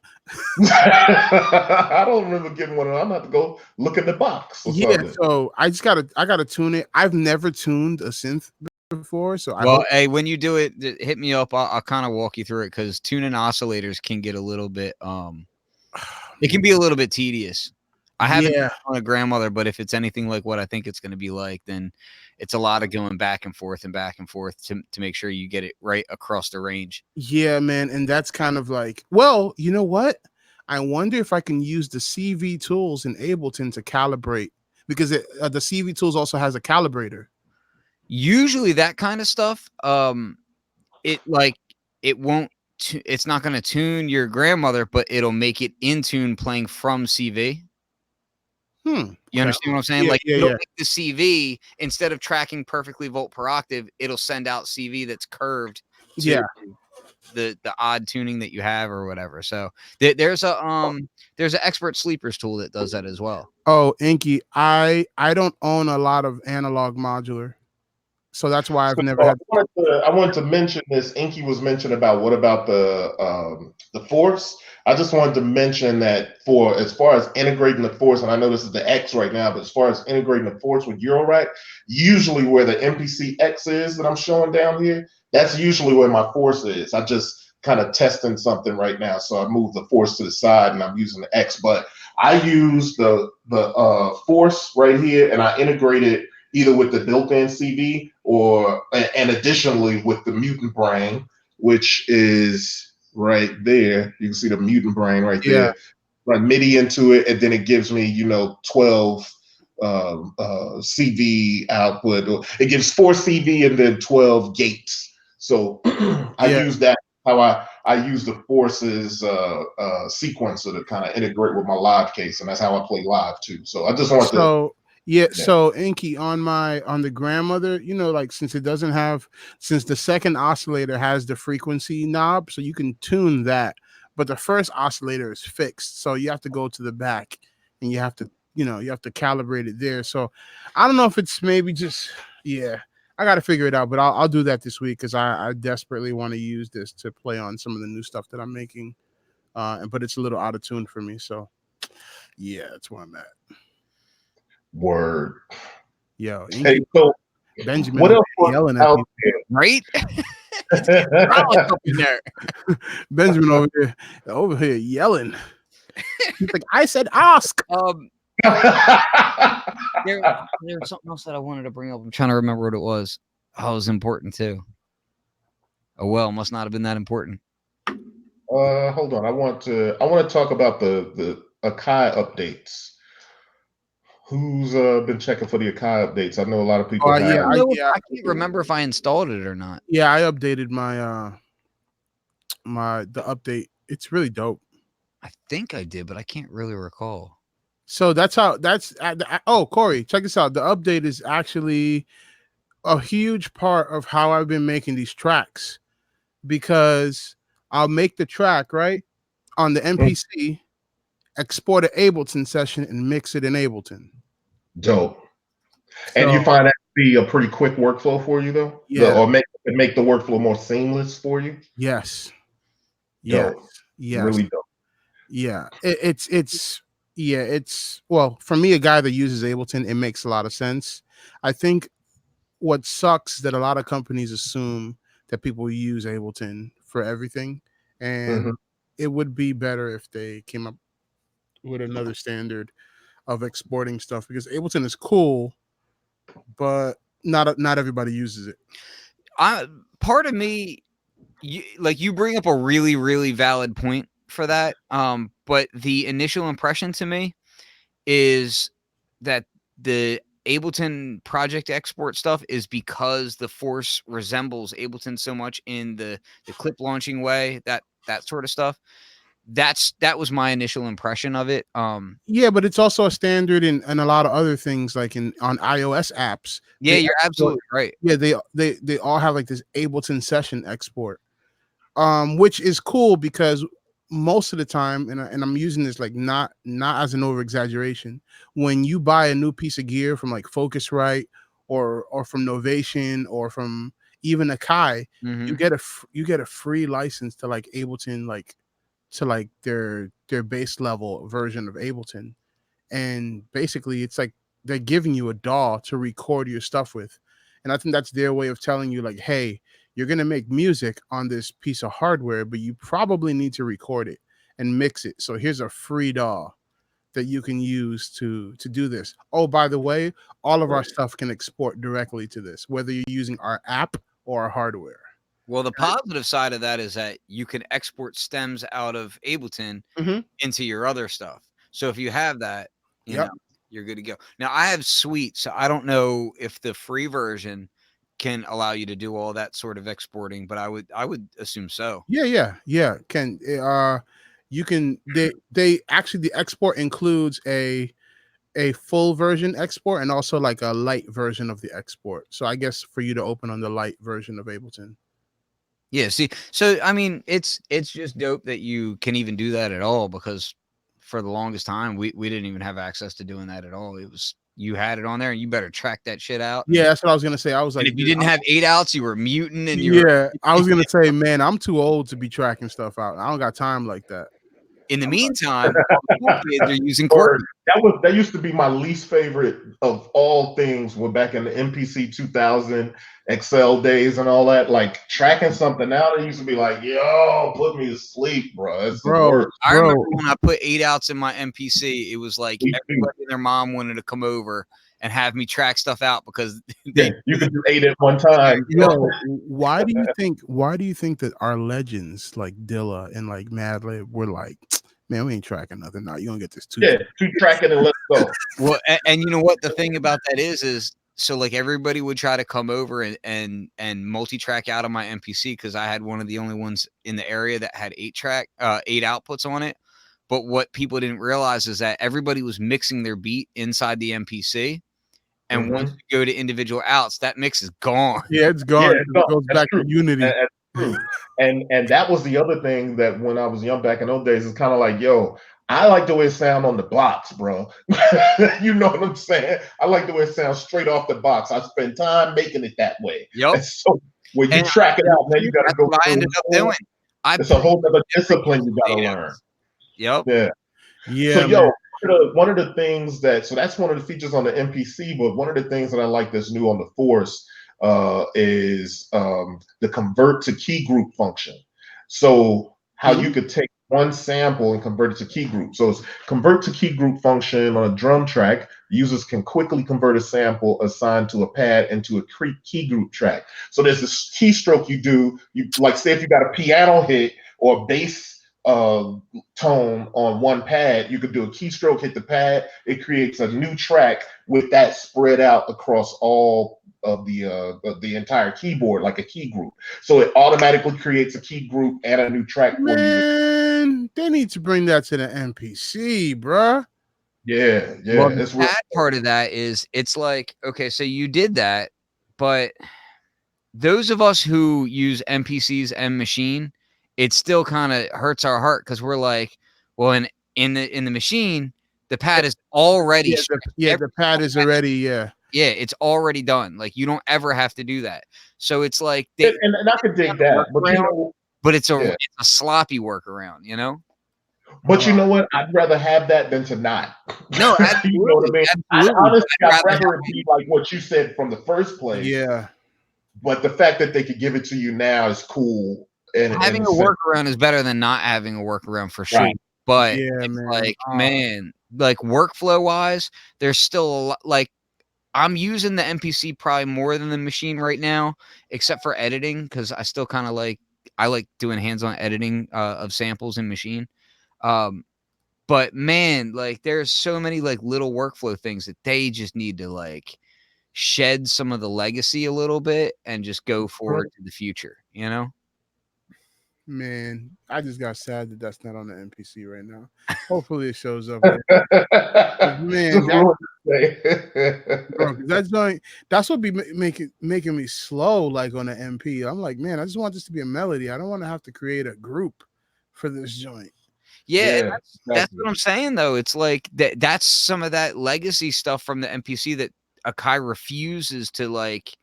I don't remember getting one. I'm gonna have to go look in the box. Yeah, so I gotta tune it. I've never tuned a synth before, so hey, when you do it, hit me up. I'll kind of walk you through it because tuning oscillators can get a little bit it can be a little bit tedious. I haven't on a grandmother, but if it's anything like what I think it's going to be like, then it's a lot of going back and forth to make sure you get it right across the range. Yeah, man, and that's kind of like, well, you know what? I wonder if I can use the CV tools in Ableton to calibrate because the CV tools also has a calibrator. Usually that kind of stuff, it won't it's not going to tune your grandmother, but it'll make it in tune playing from CV. You understand what I'm saying? Yeah, Like, yeah, it'll yeah. make the CV, instead of tracking perfectly volt per octave, it'll send out CV that's curved to Yeah. the odd tuning that you have or whatever. So there's an expert sleepers tool that does that as well. Oh, Inky, I don't own a lot of analog modular, so that's why I've never So had. I wanted to mention this. Inky was mentioned about what about the force. I just wanted to mention that for as far as integrating the force, and I know this is the X right now, but as far as integrating the force with Eurorack, usually where the MPC X is that I'm showing down here, that's usually where my force is. I just kind of testing something right now, so I moved the force to the side and I'm using the X. But I use the force right here, and I integrate it either with the built-in CV or, and additionally with the mutant brain, which is right there. You can see the mutant brain right Yeah. there. Run MIDI into it, and then it gives me, 12 CV output. It gives 4 CV and then 12 gates. So I use that. How I use the forces sequencer to kind of integrate with my live case, and that's how I play live too. So I just want to. Yeah, so Inky, on the grandmother, like since the second oscillator has the frequency knob, so you can tune that, but the first oscillator is fixed, so you have to go to the back and you have to calibrate it there. So I don't know if it's maybe just I got to figure it out, but I'll do that this week because I desperately want to use this to play on some of the new stuff that I'm making, but it's a little out of tune for me, so yeah, that's where I'm at. Word. Yo, Inky, Hey, so Benjamin what else was yelling at out people. Right? Up in there. Benjamin over here yelling. He's like, I said ask. There's something else that I wanted to bring up. I'm trying to remember what it was. Oh, it was important too. Oh well, must not have been that important. Hold on. I want to talk about the Akai updates. Who's been checking for the Akai updates? I know a lot of people I have. can't remember if I installed it or not. Yeah, I updated my the update. It's really dope. I think I did, but I can't really recall. So Corey, check this out. The update is actually a huge part of how I've been making these tracks, because I'll make the track right on the MPC, export an Ableton session, and mix it in Ableton. Dope. So, and you find that to be a pretty quick workflow for you, though? Yeah. Or make the workflow more seamless for you? Yes. Dope. Yes. Really dope. Yeah. It's well, for me, a guy that uses Ableton, it makes a lot of sense. I think what sucks that a lot of companies assume that people use Ableton for everything, and it would be better if they came up with another standard of exporting stuff, because Ableton is cool, but not everybody uses it. Part of me, you bring up a really, really valid point for that. But the initial impression to me is that the Ableton project export stuff is because the force resembles Ableton so much in the clip launching way, that sort of stuff. That was my initial impression of it. Yeah, but it's also a standard in a lot of other things, like on iOS apps. Yeah, you're absolutely right. Yeah, they all have like this Ableton session export, which is cool because most of the time, and I'm using this like not as an over exaggeration, when you buy a new piece of gear from like Focusrite or from Novation or from even Akai, you get a free license to like Ableton, like to like their base level version of Ableton. And basically it's like they're giving you a DAW to record your stuff with. And I think that's their way of telling you, like, hey, you're going to make music on this piece of hardware, but you probably need to record it and mix it. So here's a free DAW that you can use to do this. Oh, by the way, all of our stuff can export directly to this, whether you're using our app or our hardware. Well, the positive side of that is that you can export stems out of Ableton into your other stuff. So if you have that, you know, you're good to go. Now I have Suite, so I don't know if the free version can allow you to do all that sort of exporting, but I would assume so. Yeah. Can you can they actually the export includes a full version export and also like a light version of the export. So I guess for you to open on the light version of Ableton. Yeah, see, so I mean, it's just dope that you can even do that at all, because for the longest time we didn't even have access to doing that at all. It was, you had it on there and you better track that shit out. Yeah, that's what I was gonna say. I was And like, if you dude, didn't have 8 outs, you were muting and you were yeah, I was gonna say, man, I'm too old to be tracking stuff out. I don't got time like that. in the meantime, all the cool kids are using Or corporate. that used to be my least favorite of all things. When back in the MPC 2000 Excel days and all that, like tracking something out, it used to be like, yo, put me to sleep, bro. It's the worst. I remember when I put 8 outs in my MPC, it was like Me too. everybody and their mom wanted to come over and have me track stuff out because Yeah, you could do 8 at one time. Yo, why do you think that our legends like Dilla and like Madlib were like, man, we ain't tracking nothing now. You gonna get this too. Yeah, two tracking and let's go. Well, and you know what the thing about that is so like everybody would try to come over and multi-track out of my MPC because I had one of the only ones in the area that had 8 outputs on it. But what people didn't realize is that everybody was mixing their beat inside the MPC. And once you go to individual outs, that mix is gone. Yeah, it's gone. Yeah, It goes that's back true. to Unity. That's true. And that was the other thing that when I was young back in those days, it's kind of like, yo, I like the way it sound on the blocks, bro. You know what I'm saying? I like the way it sounds straight off the box. I spend time making it that way. Yep. And so when you track it out, man, you got to go. What I ended up doing. It's a whole other discipline you got to learn. Yep. Yeah. Yeah. So, yo, one of the things that's one of the features on the MPC, but one of the things that I like that's new on the Force is the convert to key group function. So how you could take one sample and convert it to key group. So it's convert to key group function on a drum track. Users can quickly convert a sample assigned to a pad into a key group track. So there's this keystroke you do. You like say if you got a piano hit or a bass tone on one pad, you could do a keystroke, hit the pad, it creates a new track with that spread out across all of the entire keyboard like a key group. So it automatically creates a key group and a new track for you. Man, they need to bring that to the MPC, bruh. Yeah. Well, the bad part of that is it's like, okay, so you did that, but those of us who use MPCs and Machine, it still kind of hurts our heart because we're like, well, in the Machine, the pad is already the pad is already it's already done. Like you don't ever have to do that. So it's like and I could dig that, but it's a sloppy workaround, you know. But you know what? I'd rather have that than to not. No, absolutely. You know what I mean? Honestly, I'd rather it be like what you said from the first place. Yeah. But the fact that they could give it to you now is cool. And having a workaround is better than not having a workaround for sure. Right. But man, like workflow wise, there's still a lot. Like I'm using the MPC probably more than the Machine right now, except for editing, because I still kind of like doing hands-on editing of samples in Machine. But man, like there's so many like little workflow things that they just need to like shed some of the legacy a little bit and just go forward to the future, you know? Man, I just got sad that that's not on the MPC right now. Hopefully it shows up. Man, that's what be making me slow, like on the MP. I'm like, man, I just want this to be a melody. I don't want to have to create a group for this joint. Yeah, that's what I'm saying though. It's like that's some of that legacy stuff from the MPC that Akai refuses to like,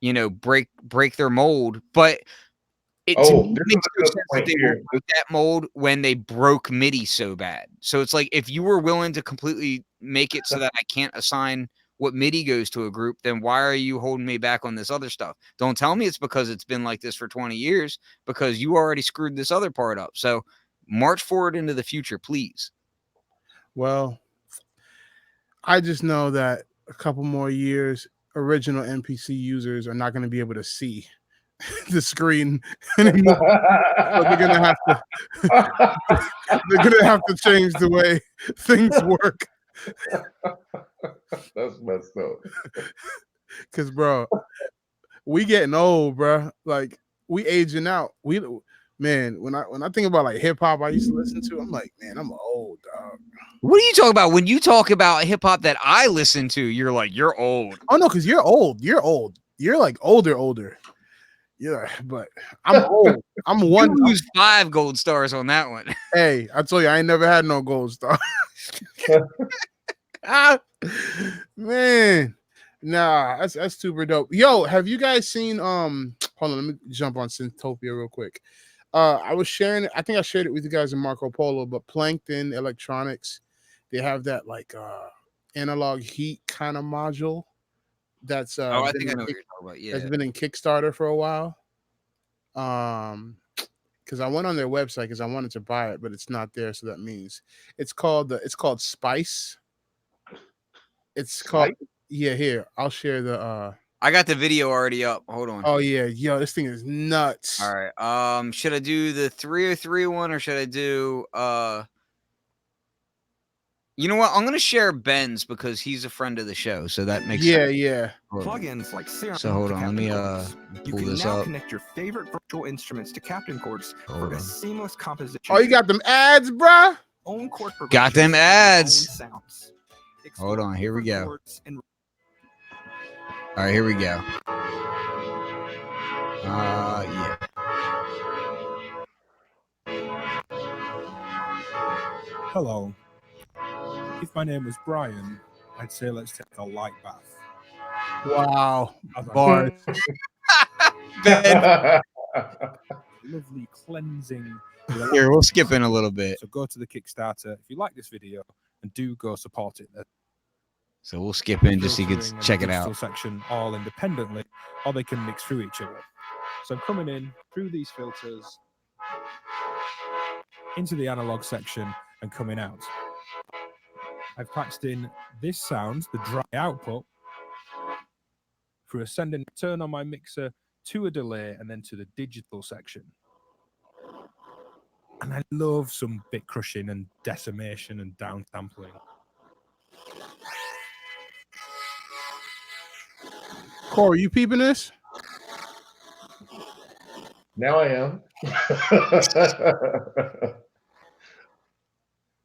you know, break their mold. But it makes no sense that they will break that mold when they broke MIDI so bad. So it's like if you were willing to completely make it so that I can't assign what MIDI goes to a group, then why are you holding me back on this other stuff? Don't tell me it's because it's been like this for 20 years, because you already screwed this other part up. So march forward into the future, please. Well, I just know that a couple more years, original MPC users are not going to be able to see the screen anymore. So they're gonna have to change the way things work. That's messed up. Because bro, we getting old, bro. Like we aging out. Man, when I think about like hip hop I used to listen to, I'm like, man, I'm old, dog. What are you talking about? When you talk about hip hop that I listen to, you're like, you're old. Oh no, because you're old. You're old. You're like older. Yeah, but I'm old. I'm You lose 5 gold stars on that one. Hey, I told you I ain't never had no gold star. Man. Nah, that's super dope. Yo, have you guys seen hold on, let me jump on Syntopia real quick. I was sharing it, I think I shared it with you guys in Marco Polo, but Plankton Electronics, they have that like analog heat kind of module that's Oh, I think I know what you're talking about. that's Yeah. been in Kickstarter for a while. Because I went on their website because I wanted to buy it, but it's not there. So that means it's called Spice. It's called here. I'll share the I got the video already up. Hold on. oh yeah, yo, this thing is nuts. All right. Should I do the 303 one or should I do you know what? I'm gonna share Ben's because he's a friend of the show, so that makes sense. Yeah. Plugins like Serum. So hold on, let me you pull can this now up. connect your favorite virtual instruments to Captain Chords for a seamless composition. Oh, you got them ads, bruh? Own chord got them ads. Sounds. Hold on, here we go. All right, here we go. Yeah. Hello. If my name was Brian, I'd say let's take a light bath. Wow. Bars. Lovely cleansing. Here, we'll skip in a little bit. So go to the Kickstarter if you like this video and do go support it. So we'll skip in just so you can check it out. Section all independently, or they can mix through each other. So I'm coming in through these filters into the analog section and coming out. I've patched in this sound, the dry output, through a send and return on my mixer to a delay and then to the digital section. And I love some bit crushing and decimation and downsampling. Corey, you peeping this? Now I am.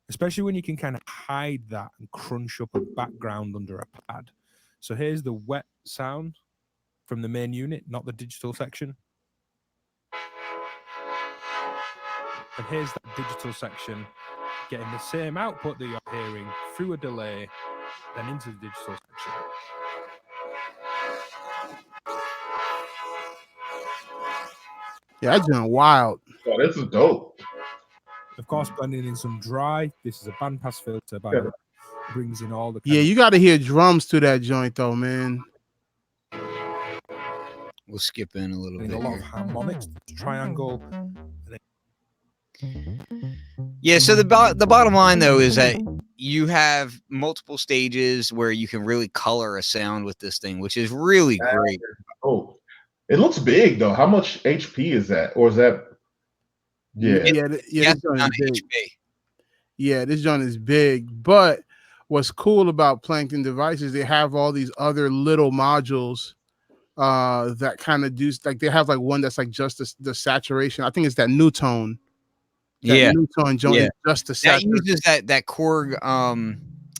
Especially when you can kind of hide that and crunch up a background under a pad. So here's the wet sound from the main unit, not the digital section. And here's that digital section getting the same output that you're hearing through a delay, then into the digital section. Yeah, that's been wild. Oh, this is dope. Of course, blending in some dry. This is a bandpass filter, by the way. Brings in all the. Yeah, you got to hear drums to that joint, though, man. We'll skip in a little bit. A lot of harmonics, triangle. Yeah, so the bottom line though is that you have multiple stages where you can really color a sound with this thing, which is really great. Oh, it looks big though. How much HP is that, or is that? Yeah, this joint is big. Yeah, this joint is big. But what's cool about Plankton devices, they have all these other little modules that kind of do, like they have like one that's like just the saturation. I think it's that new tone. Yeah, new tone joint, just the saturation. That uses that Korg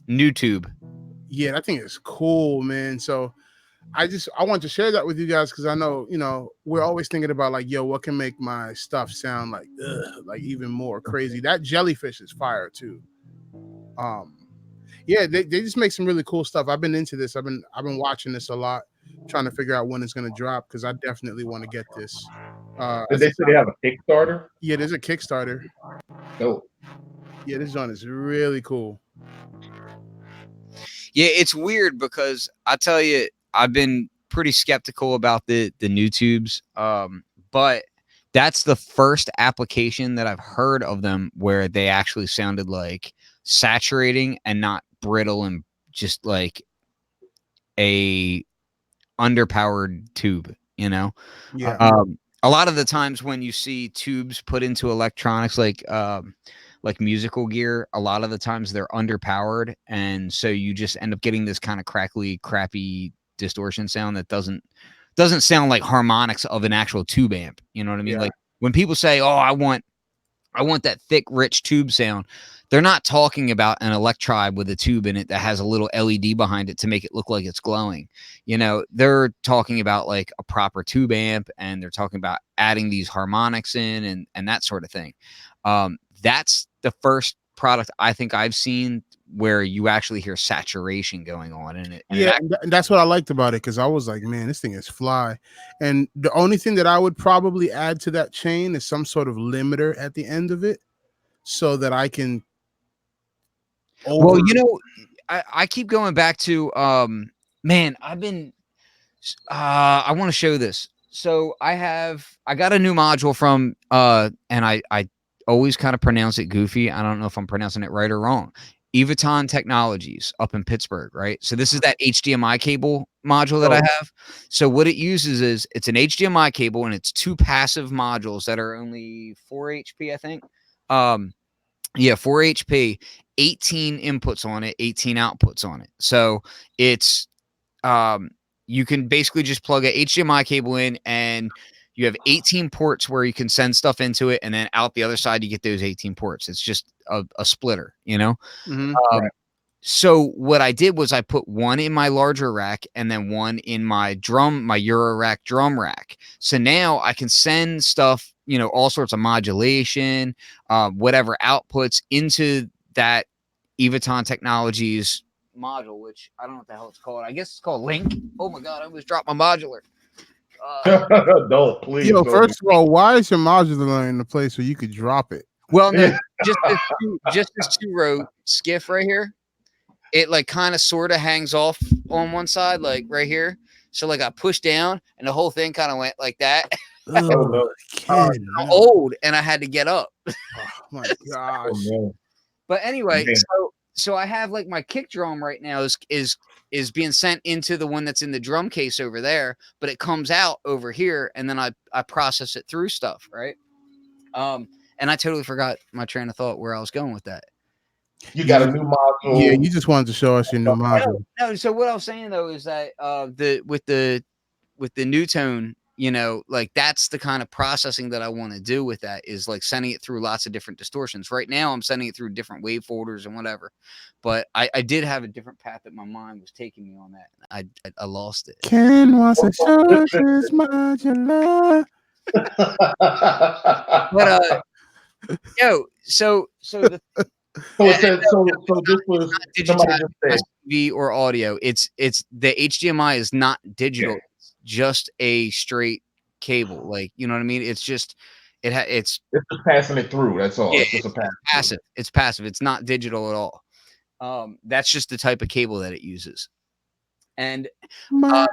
new tube. Yeah, that thing is cool, man. So I want to share that with you guys because I know, we're always thinking about like, yo, what can make my stuff sound like even more crazy. That jellyfish is fire too. Yeah, they just make some really cool stuff. I've been into this. I've been watching this a lot, trying to figure out when it's going to drop because I definitely want to get this. Did they say they have a Kickstarter? Yeah, there's a Kickstarter. Dope. Yeah, this joint is really cool. Yeah, it's weird because I tell you, I've been pretty skeptical about the new tubes, but that's the first application that I've heard of them where they actually sounded like saturating and not brittle and just like a underpowered tube, Yeah. A lot of the times when you see tubes put into electronics like musical gear, a lot of the times they're underpowered, and so you just end up getting this kind of crackly, crappy distortion sound that doesn't doesn't sound like harmonics of an actual tube amp. You know what I mean? Yeah. Like when people say, "Oh, I want that thick, rich tube sound," they're not talking about an electrode with a tube in it that has a little LED behind it to make it look like it's glowing. You know, they're talking about like a proper tube amp, and they're talking about adding these harmonics in and that sort of thing. That's the first product I think I've seen where you actually hear saturation going on in it. And Yeah, and that's what I liked about it, because I was like, man, this thing is fly. And the only thing that I would probably add to that chain is some sort of limiter at the end of it, so that I can. Well, you know, I keep going back to man, I've been I want to show this. So I got a new module from and I always kind of pronounce it goofy. I don't know if I'm pronouncing it right or wrong. Ableton Technologies up in Pittsburgh, right? So this is that HDMI cable module that I have. So what it uses is it's an HDMI cable, and it's 2 passive modules that are only 4 HP, I think. Yeah, 4 HP, 18 inputs on it, 18 outputs on it. So it's you can basically just plug a HDMI cable in, and you have 18 ports where you can send stuff into it, and then out the other side you get those 18 ports. It's just a splitter, you know. Right. So what I did was I put one in my larger rack and then one in my Euro rack drum rack. So now I can send stuff, you know, all sorts of modulation, whatever outputs into that Ableton Technologies module, which I don't know what the hell it's called. I guess it's called Link. Oh my God, I almost dropped my modular. Don't, please. Yo, don't. first of all, why is your modular in the place where you could drop it? Well, no, just this 2-row skiff right here. It like kind of sort of hangs off on one side, like right here. So like I pushed down, and the whole thing kind of went like that. Oh, no. Kid, I'm old, and I had to get up. oh my gosh. Oh, no. But anyway, Man. so I have like my kick drum right now is being sent into the one that's in the drum case over there, but it comes out over here, and then I process it through stuff, right? And I totally forgot my train of thought where I was going with that. You got a new module. Yeah, you just wanted to show us your new module. No, so what I was saying though is that with the new tone, you know, like that's the kind of processing that I want to do with that, is like sending it through lots of different distortions. Right now I'm sending it through different wave folders and whatever, but I did have a different path that my mind was taking me on that. I lost it. Ken wants to show us his modular. But yo, so the So it said, so this was somebody just said. TV or audio. It's the HDMI is not digital. Yeah. It's just a straight cable. Like, you know what I mean? It's just it's It's just passing it through. That's all. Yeah, it's just a passive. It's passive. It's not digital at all. That's just the type of cable that it uses. And the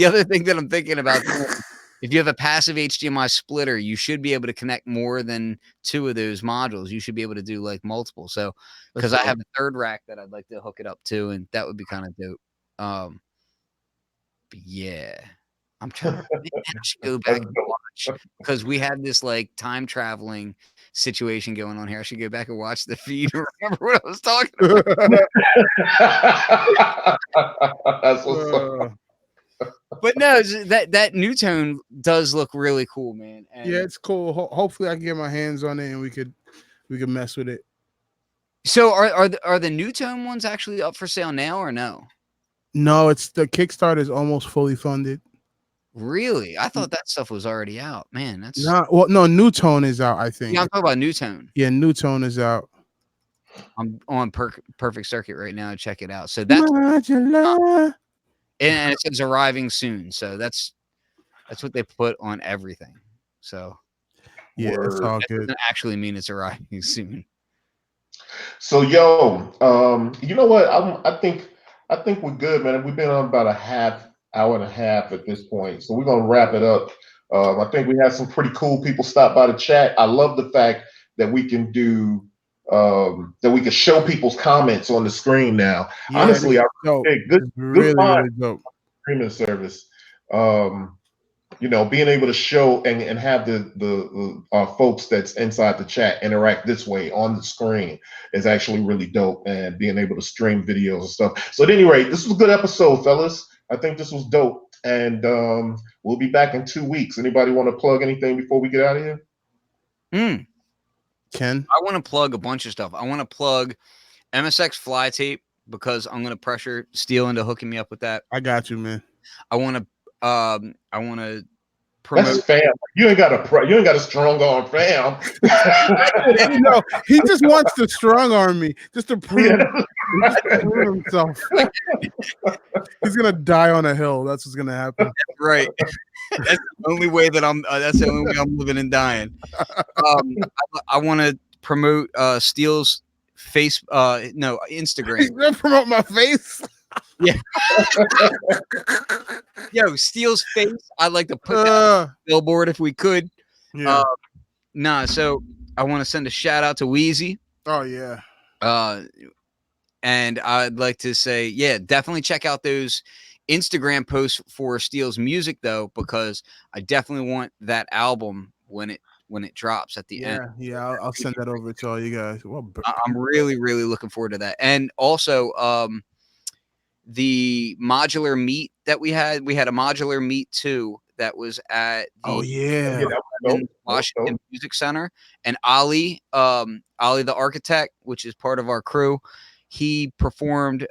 other thing that I'm thinking about, if you have a passive HDMI splitter, you should be able to connect more than 2 of those modules. You should be able to do like multiple. So, because I have a third rack that I'd like to hook it up to, and that would be kind of dope. But yeah, I'm trying to I should go back and watch, because we had this like time traveling situation going on here. I should go back and watch the feed and remember what I was talking about. That's what's up. But no, that new tone does look really cool, man. And Yeah, it's cool. Hopefully I can get my hands on it and we could mess with it. So are the new tone ones actually up for sale now or no? No, it's the Kickstarter is almost fully funded. Really? I thought that stuff was already out. Man, that's No, New Tone is out, I think. yeah, I'm talking about new tone. Yeah, New Tone is out. I'm on Perfect Circuit right now to check it out. So that's Modular. and it says arriving soon. So that's what they put on everything. So Yeah, it's all that good. doesn't actually mean it's arriving soon. So yo, you know what? I think we're good, man. We've been on about a hour and a half at this point, so we're gonna wrap it up. I think we had some pretty cool people stop by the chat. I love the fact that we can do that we can show people's comments on the screen now. Yeah, Honestly, dope. good Really dope. streaming service. You know, being able to show and have the folks that's inside the chat interact this way on the screen is actually really dope, and being able to stream videos and stuff. So at any rate, this was a good episode, fellas. I think this was dope. And we'll be back in 2 weeks. Anybody want to plug anything before we get out of here? Ken? I want to plug a bunch of stuff. I want to plug MSX Fly Tape because I'm going to pressure Steele into hooking me up with that. I got you, man. I want to That's promote. fam. You ain't got a strong arm fam. No, he just wants to strong arm me just to prove, himself. He's gonna die on a hill. That's what's gonna happen. Right. That's the only way that that's the only way I'm living and dying. I want to promote Steele's Instagram. He's gonna promote my face. Yeah. Yo, Steele's face. I'd like to put that on the billboard if we could. Yeah. So I want to send a shout out to Wheezy. Oh yeah. And I'd like to say, yeah, definitely check out those Instagram posts for Steele's music though, because I definitely want that album when it drops at the end. Yeah, I'll send that over to all you guys. Well, I'm really, really looking forward to that. And also, the modular meet that we had a modular meet too that was at the Washington Music Center, and Ali the architect, which is part of our crew, he performed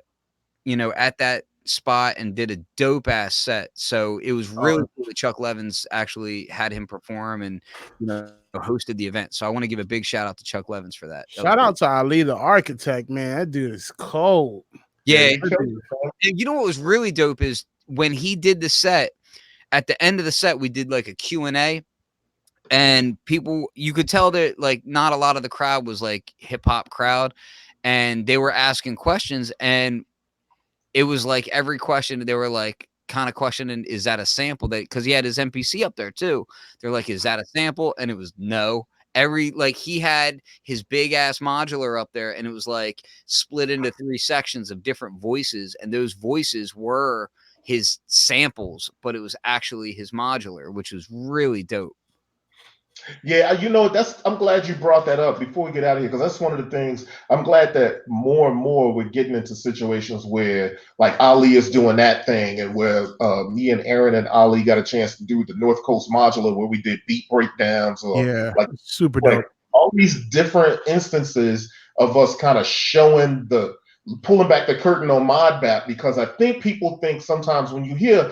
at that spot and did a dope ass set. So it was really cool that Chuck Levins actually had him perform and hosted the event. So I want to give a big shout out to Chuck Levins for that. Shout out to Ali the architect, man. That dude is cold. Yeah. And you know what was really dope is when he did the set, at the end of the set, we did like a Q&A, and people, you could tell that like not a lot of the crowd was like hip hop crowd, and they were asking questions, and it was like every question they were like kind of questioning, is that a sample? That because he had his MPC up there too. They're like, is that a sample? And it was no. He had his big ass modular up there, and it was like split into 3 sections of different voices, and those voices were his samples, but it was actually his modular, which was really dope. Yeah, I'm glad you brought that up before we get out of here, because that's one of the things. I'm glad that more and more we're getting into situations where like Ali is doing that thing, and where me and Aaron and Ali got a chance to do the North Coast modular where we did beat breakdowns, or like super dope. All these different instances of us kind of showing pulling back the curtain on mod bap, because I think people think sometimes when you hear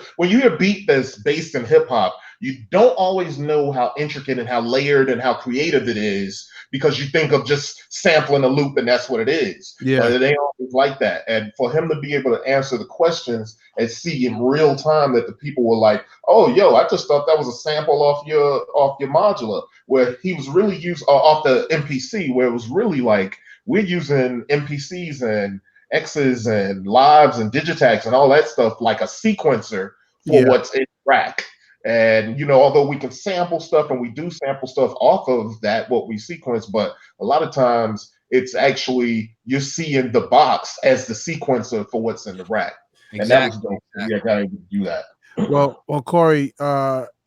beat that's based in hip hop, you don't always know how intricate and how layered and how creative it is, because you think of just sampling a loop and that's what it is. Yeah. But it ain't always like that. And for him to be able to answer the questions and see in real time that the people were like, oh, yo, I just thought that was a sample off your modular, where he was really off the MPC, where it was really like, we're using MPCs and X's and lives and digitags and all that stuff like a sequencer for what's in track. And, although we can sample stuff, and we do sample stuff off of that, what we sequence, but a lot of times it's actually you're seeing the box as the sequencer for what's in the rack. Exactly. And that was dope. Yeah, gotta do that. Well, Corey,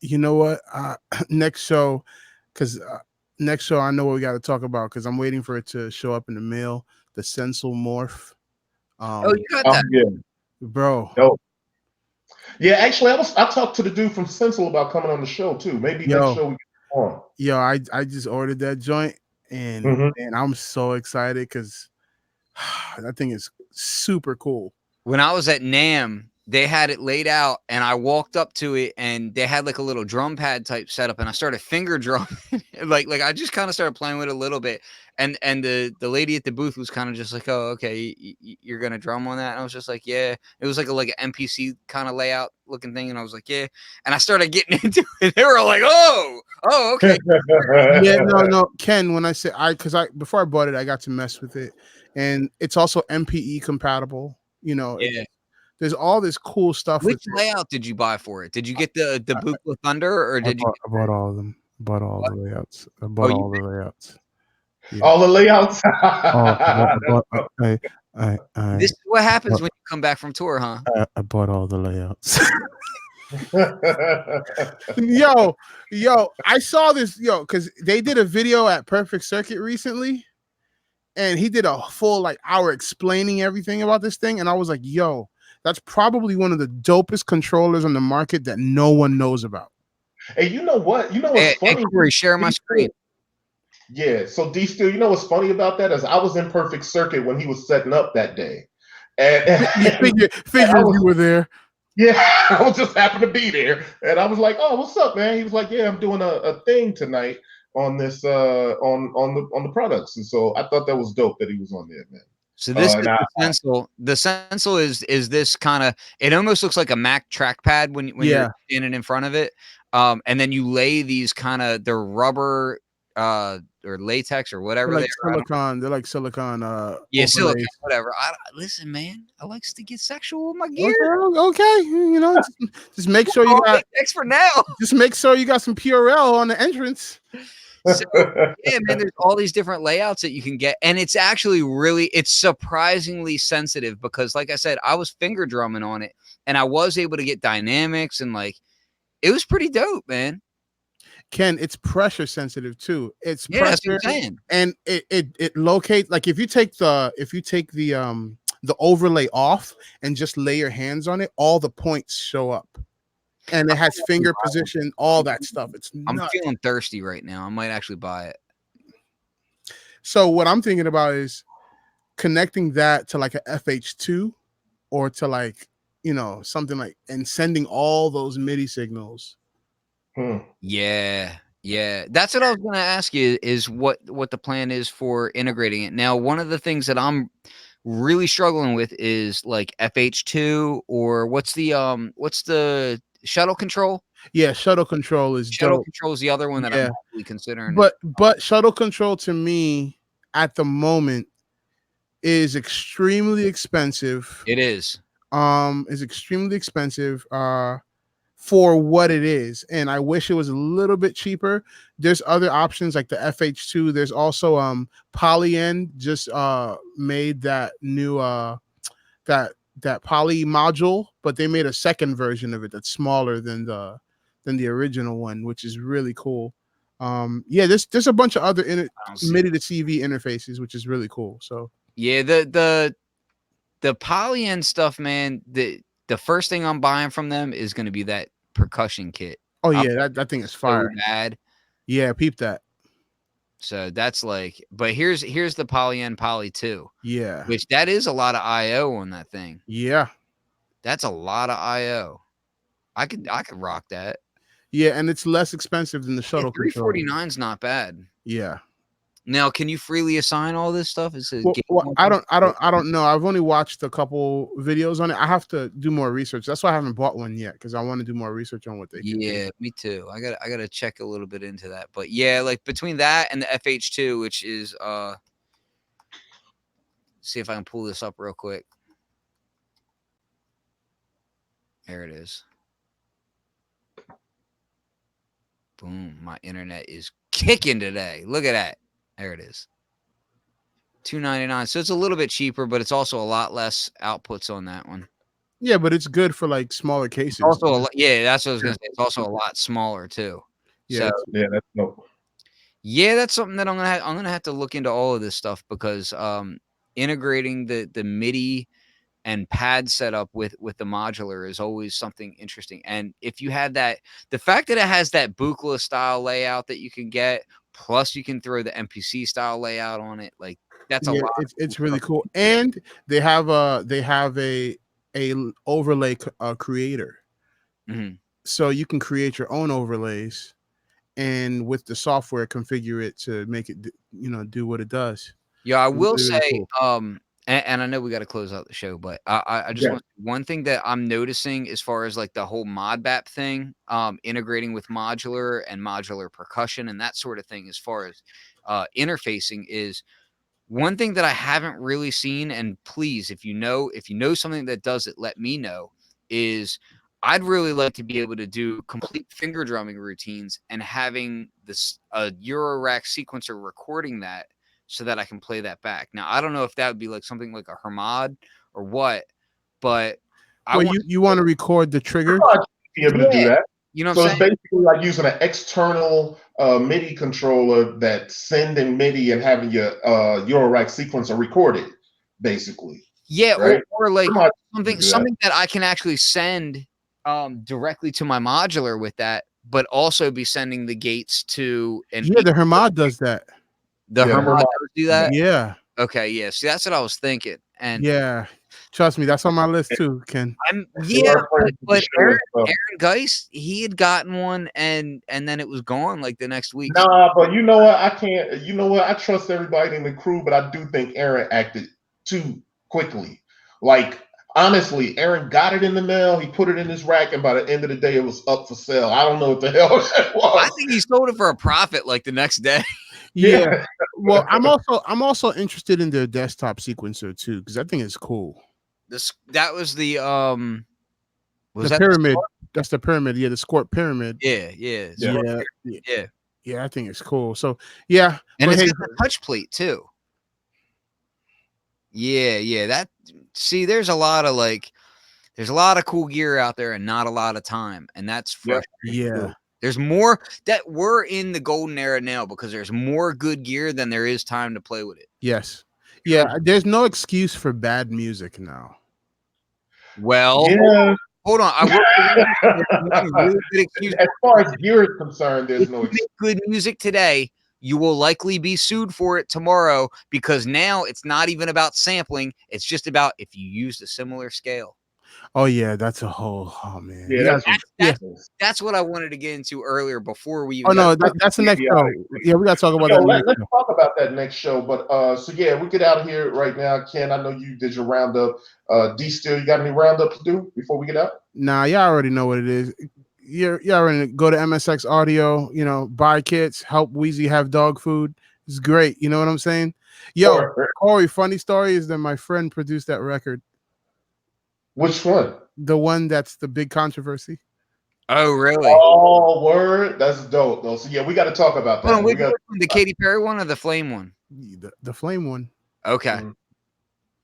you know what? Next show I know what we got to talk about, because I'm waiting for it to show up in the mail. The Sensel Morph. You got that, bro. Dope. Yeah, actually, I talked to the dude from Sensel about coming on the show too. Maybe next show we get on. Yo, I just ordered that joint, and I'm so excited because that thing is super cool. When I was at NAMM, they had it laid out, and I walked up to it, and they had like a little drum pad type setup, and I started finger drumming. like I just kind of started playing with it a little bit, and the lady at the booth was kind of just like, oh, okay, you're gonna drum on that? And I was just like, yeah. It was like an MPC kind of layout looking thing, and I was like, yeah. And I started getting into it. They were like, oh, okay. Yeah, no, Ken. When I say before I bought it, I got to mess with it, and it's also MPE compatible. Yeah. There's all this cool stuff. Which layout did you buy for it? Did you get the Buchla Thunder, or did you? I bought all of them. Bought all the layouts. I bought all the layouts. Yeah. All the layouts. This is what happens when you come back from tour, huh? I bought all the layouts. yo, I saw this, because they did a video at Perfect Circuit recently, and he did a full hour explaining everything about this thing, and I was like, yo, That's probably one of the dopest controllers on the market that no one knows about. And you know what? You know what's funny? Corey, share my screen. Yeah. So D Steele, you know what's funny about that is I was in Perfect Circuit when he was setting up that day, and Figures you were there. Yeah, I was just happened to be there, and I was like, "Oh, what's up, man?" He was like, "Yeah, I'm doing a thing tonight on this on the products," and so I thought that was dope that he was on there, man. So this is the Stencil. The Stencil is this kind of, it almost looks like a Mac trackpad when you're standing in front of it, and then you lay these kind of, they're rubber or latex or whatever they're like silicon. They're like silicon. Yeah, silicon, whatever. Listen, man, I likes to get sexual with my gear. Okay. You know, just make sure you got X for now. Just make sure you got some Purell on the entrance. So, yeah, man, there's all these different layouts that you can get, and it's actually it's surprisingly sensitive because, like I said, I was finger drumming on it, and I was able to get dynamics, and like, it was pretty dope, man. Ken, it's pressure sensitive too. It's pressure, that's what I'm saying. And it locates, like if you take the overlay off and just lay your hands on it, all the points show up. And it has finger position, all that stuff. It's nuts. I'm feeling thirsty right now. I might actually buy it. So what I'm thinking about is connecting that to like a FH2 or to like, you know, something like, and sending all those MIDI signals. Yeah. That's what I was going to ask you, is what the plan is for integrating it. Now, one of the things that I'm really struggling with is like FH2, or what's the shuttle control? Yeah, shuttle control is shuttle control is the other one that I'm actually considering. But shuttle control to me at the moment is extremely expensive. It is. Is extremely expensive for what it is, and I wish it was a little bit cheaper. There's other options like the FH2. There's also Polyend just made that new that poly module, but they made a second version of it that's smaller than the original one, which is really cool. Yeah, there's a bunch of other MIDI to CV interfaces, which is really cool. So yeah, the Polyend stuff, man, the first thing I'm buying from them is going to be that percussion kit. Oh yeah, that thing is fire. So bad. Yeah, peep that. So that's like, but here's the Polyend Poly 2. Yeah. Which that is a lot of IO on that thing. Yeah. That's a lot of IO. I could rock that. Yeah, and it's less expensive than the shuttle control. 349's not bad. Yeah. Now, can you freely assign all this stuff? I don't know. I've only watched a couple videos on it. I have to do more research. That's why I haven't bought one yet, because I want to do more research on what they can do. Yeah, me too. I gotta check a little bit into that. But yeah, like between that and the FH2, which is see if I can pull this up real quick. There it is. Boom, my internet is kicking today. Look at that. There it is. $299. So it's a little bit cheaper, but it's also a lot less outputs on that one. Yeah, but it's good for like smaller cases. Also, yeah, that's what I was gonna say. It's also a lot smaller too. Yeah, so, that's dope. Yeah, that's something that I'm gonna have to look into all of this stuff, because integrating the MIDI and pad setup with the modular is always something interesting. And if you had that, the fact that it has that Buchla style layout that you can get, plus you can throw the MPC style layout on it, like that's a lot. It's really cool. And they have a overlay creator. Mm-hmm. So you can create your own overlays, and with the software configure it to make it, you know, do what it does. Yeah, I will say, cool. And I know we got to close out the show, but I just want one thing that I'm noticing as far as like the whole ModBap thing, integrating with modular and modular percussion and that sort of thing, as far as interfacing, is one thing that I haven't really seen. And please, if you know something that does it, let me know. Is I'd really like to be able to do complete finger drumming routines and having this Eurorack sequencer recording that, so that I can play that back. Now, I don't know if that would be like something like a Hermod or what, but you want to record the trigger? Be able to do that. You know, so it's basically like using an external MIDI controller that's sending MIDI and having your Eurorack sequencer recorded, basically. Yeah, right? or like Somebody something do that. something that I can actually send directly to my modular with that, but also be sending the gates to an Yeah, the Hermod does that. the Yeah, the Hermod Hermod does do that. Yeah, Okay, yeah. See, that's what I was thinking, and yeah. Trust me, that's on my list too, Ken. They are friends with the but show and stuff. Aaron Geist, he had gotten one, and then it was gone like the next week. Nah, but you know what? I can't. You know what? I trust everybody in the crew, but I do think Aaron acted too quickly. Like honestly, Aaron got it in the mail. He put it in his rack, and by the end of the day, it was up for sale. I don't know what the hell that was. I think he sold it for a profit like the next day. Yeah. Well, I'm also interested in their desktop sequencer too, because I think it's cool. That was the was The that pyramid. That's the pyramid. Yeah, the Squirt pyramid. yeah. Yeah, I think it's cool. So yeah, And but it's hey, got the touch plate too. Yeah. That see, there's a lot of cool gear out there and not a lot of time, and that's Yep. frustrating. yeah, Too. There's more that we're in the golden era now because there's more good gear than there is time to play with it. yes, yeah. There's no excuse for bad music now. Well, Yeah. hold on. I will really good excuse. As far as gear is concerned, there's If no you excuse. make good music today, you will likely be sued for it tomorrow because now it's not even about sampling. It's just about if you used a similar scale. Oh yeah, that's a whole. Oh man, Yeah, You that's gotta- ridiculous. That's what I wanted to get into earlier before we. Oh even no, got- that's the next Yeah. show. Yeah, we gotta talk about Yo, that. Next let's show. talk about that next show. But so yeah, we get out of here right now. Ken, I know you did your roundup. D Steele, you got any roundup to do before we get out? Nah, y'all already know what it is. You already go to MSX Audio. Buy kits, help Wheezy have dog food. It's great. You know what I'm saying? Yo, Or- Corey, funny story is that my friend produced that record. Which one? The one that's the big controversy. Oh, really? Oh, word. That's dope, though. So yeah, we got to talk about that. Hold on, We which got one, the Katy Perry one or the Flame one? The flame one. Okay. Mhm.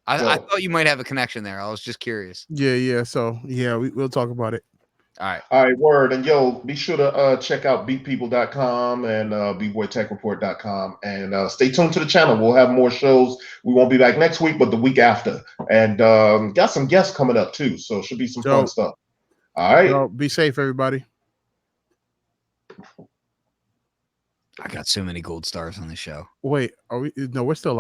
I Dope. thought you might have a connection there. I was just curious. Yeah. So yeah, we'll talk about it. All right. All right, word. And yo, be sure to check out beatpeople.com and bboytechreport.com and stay tuned to the channel. We'll have more shows. We won't be back next week, but the week after. And got some guests coming up too. So it should be some fun Dope. stuff. All right. Yo, be safe, everybody. I got so many gold stars on the show. Wait, are we? No, we're still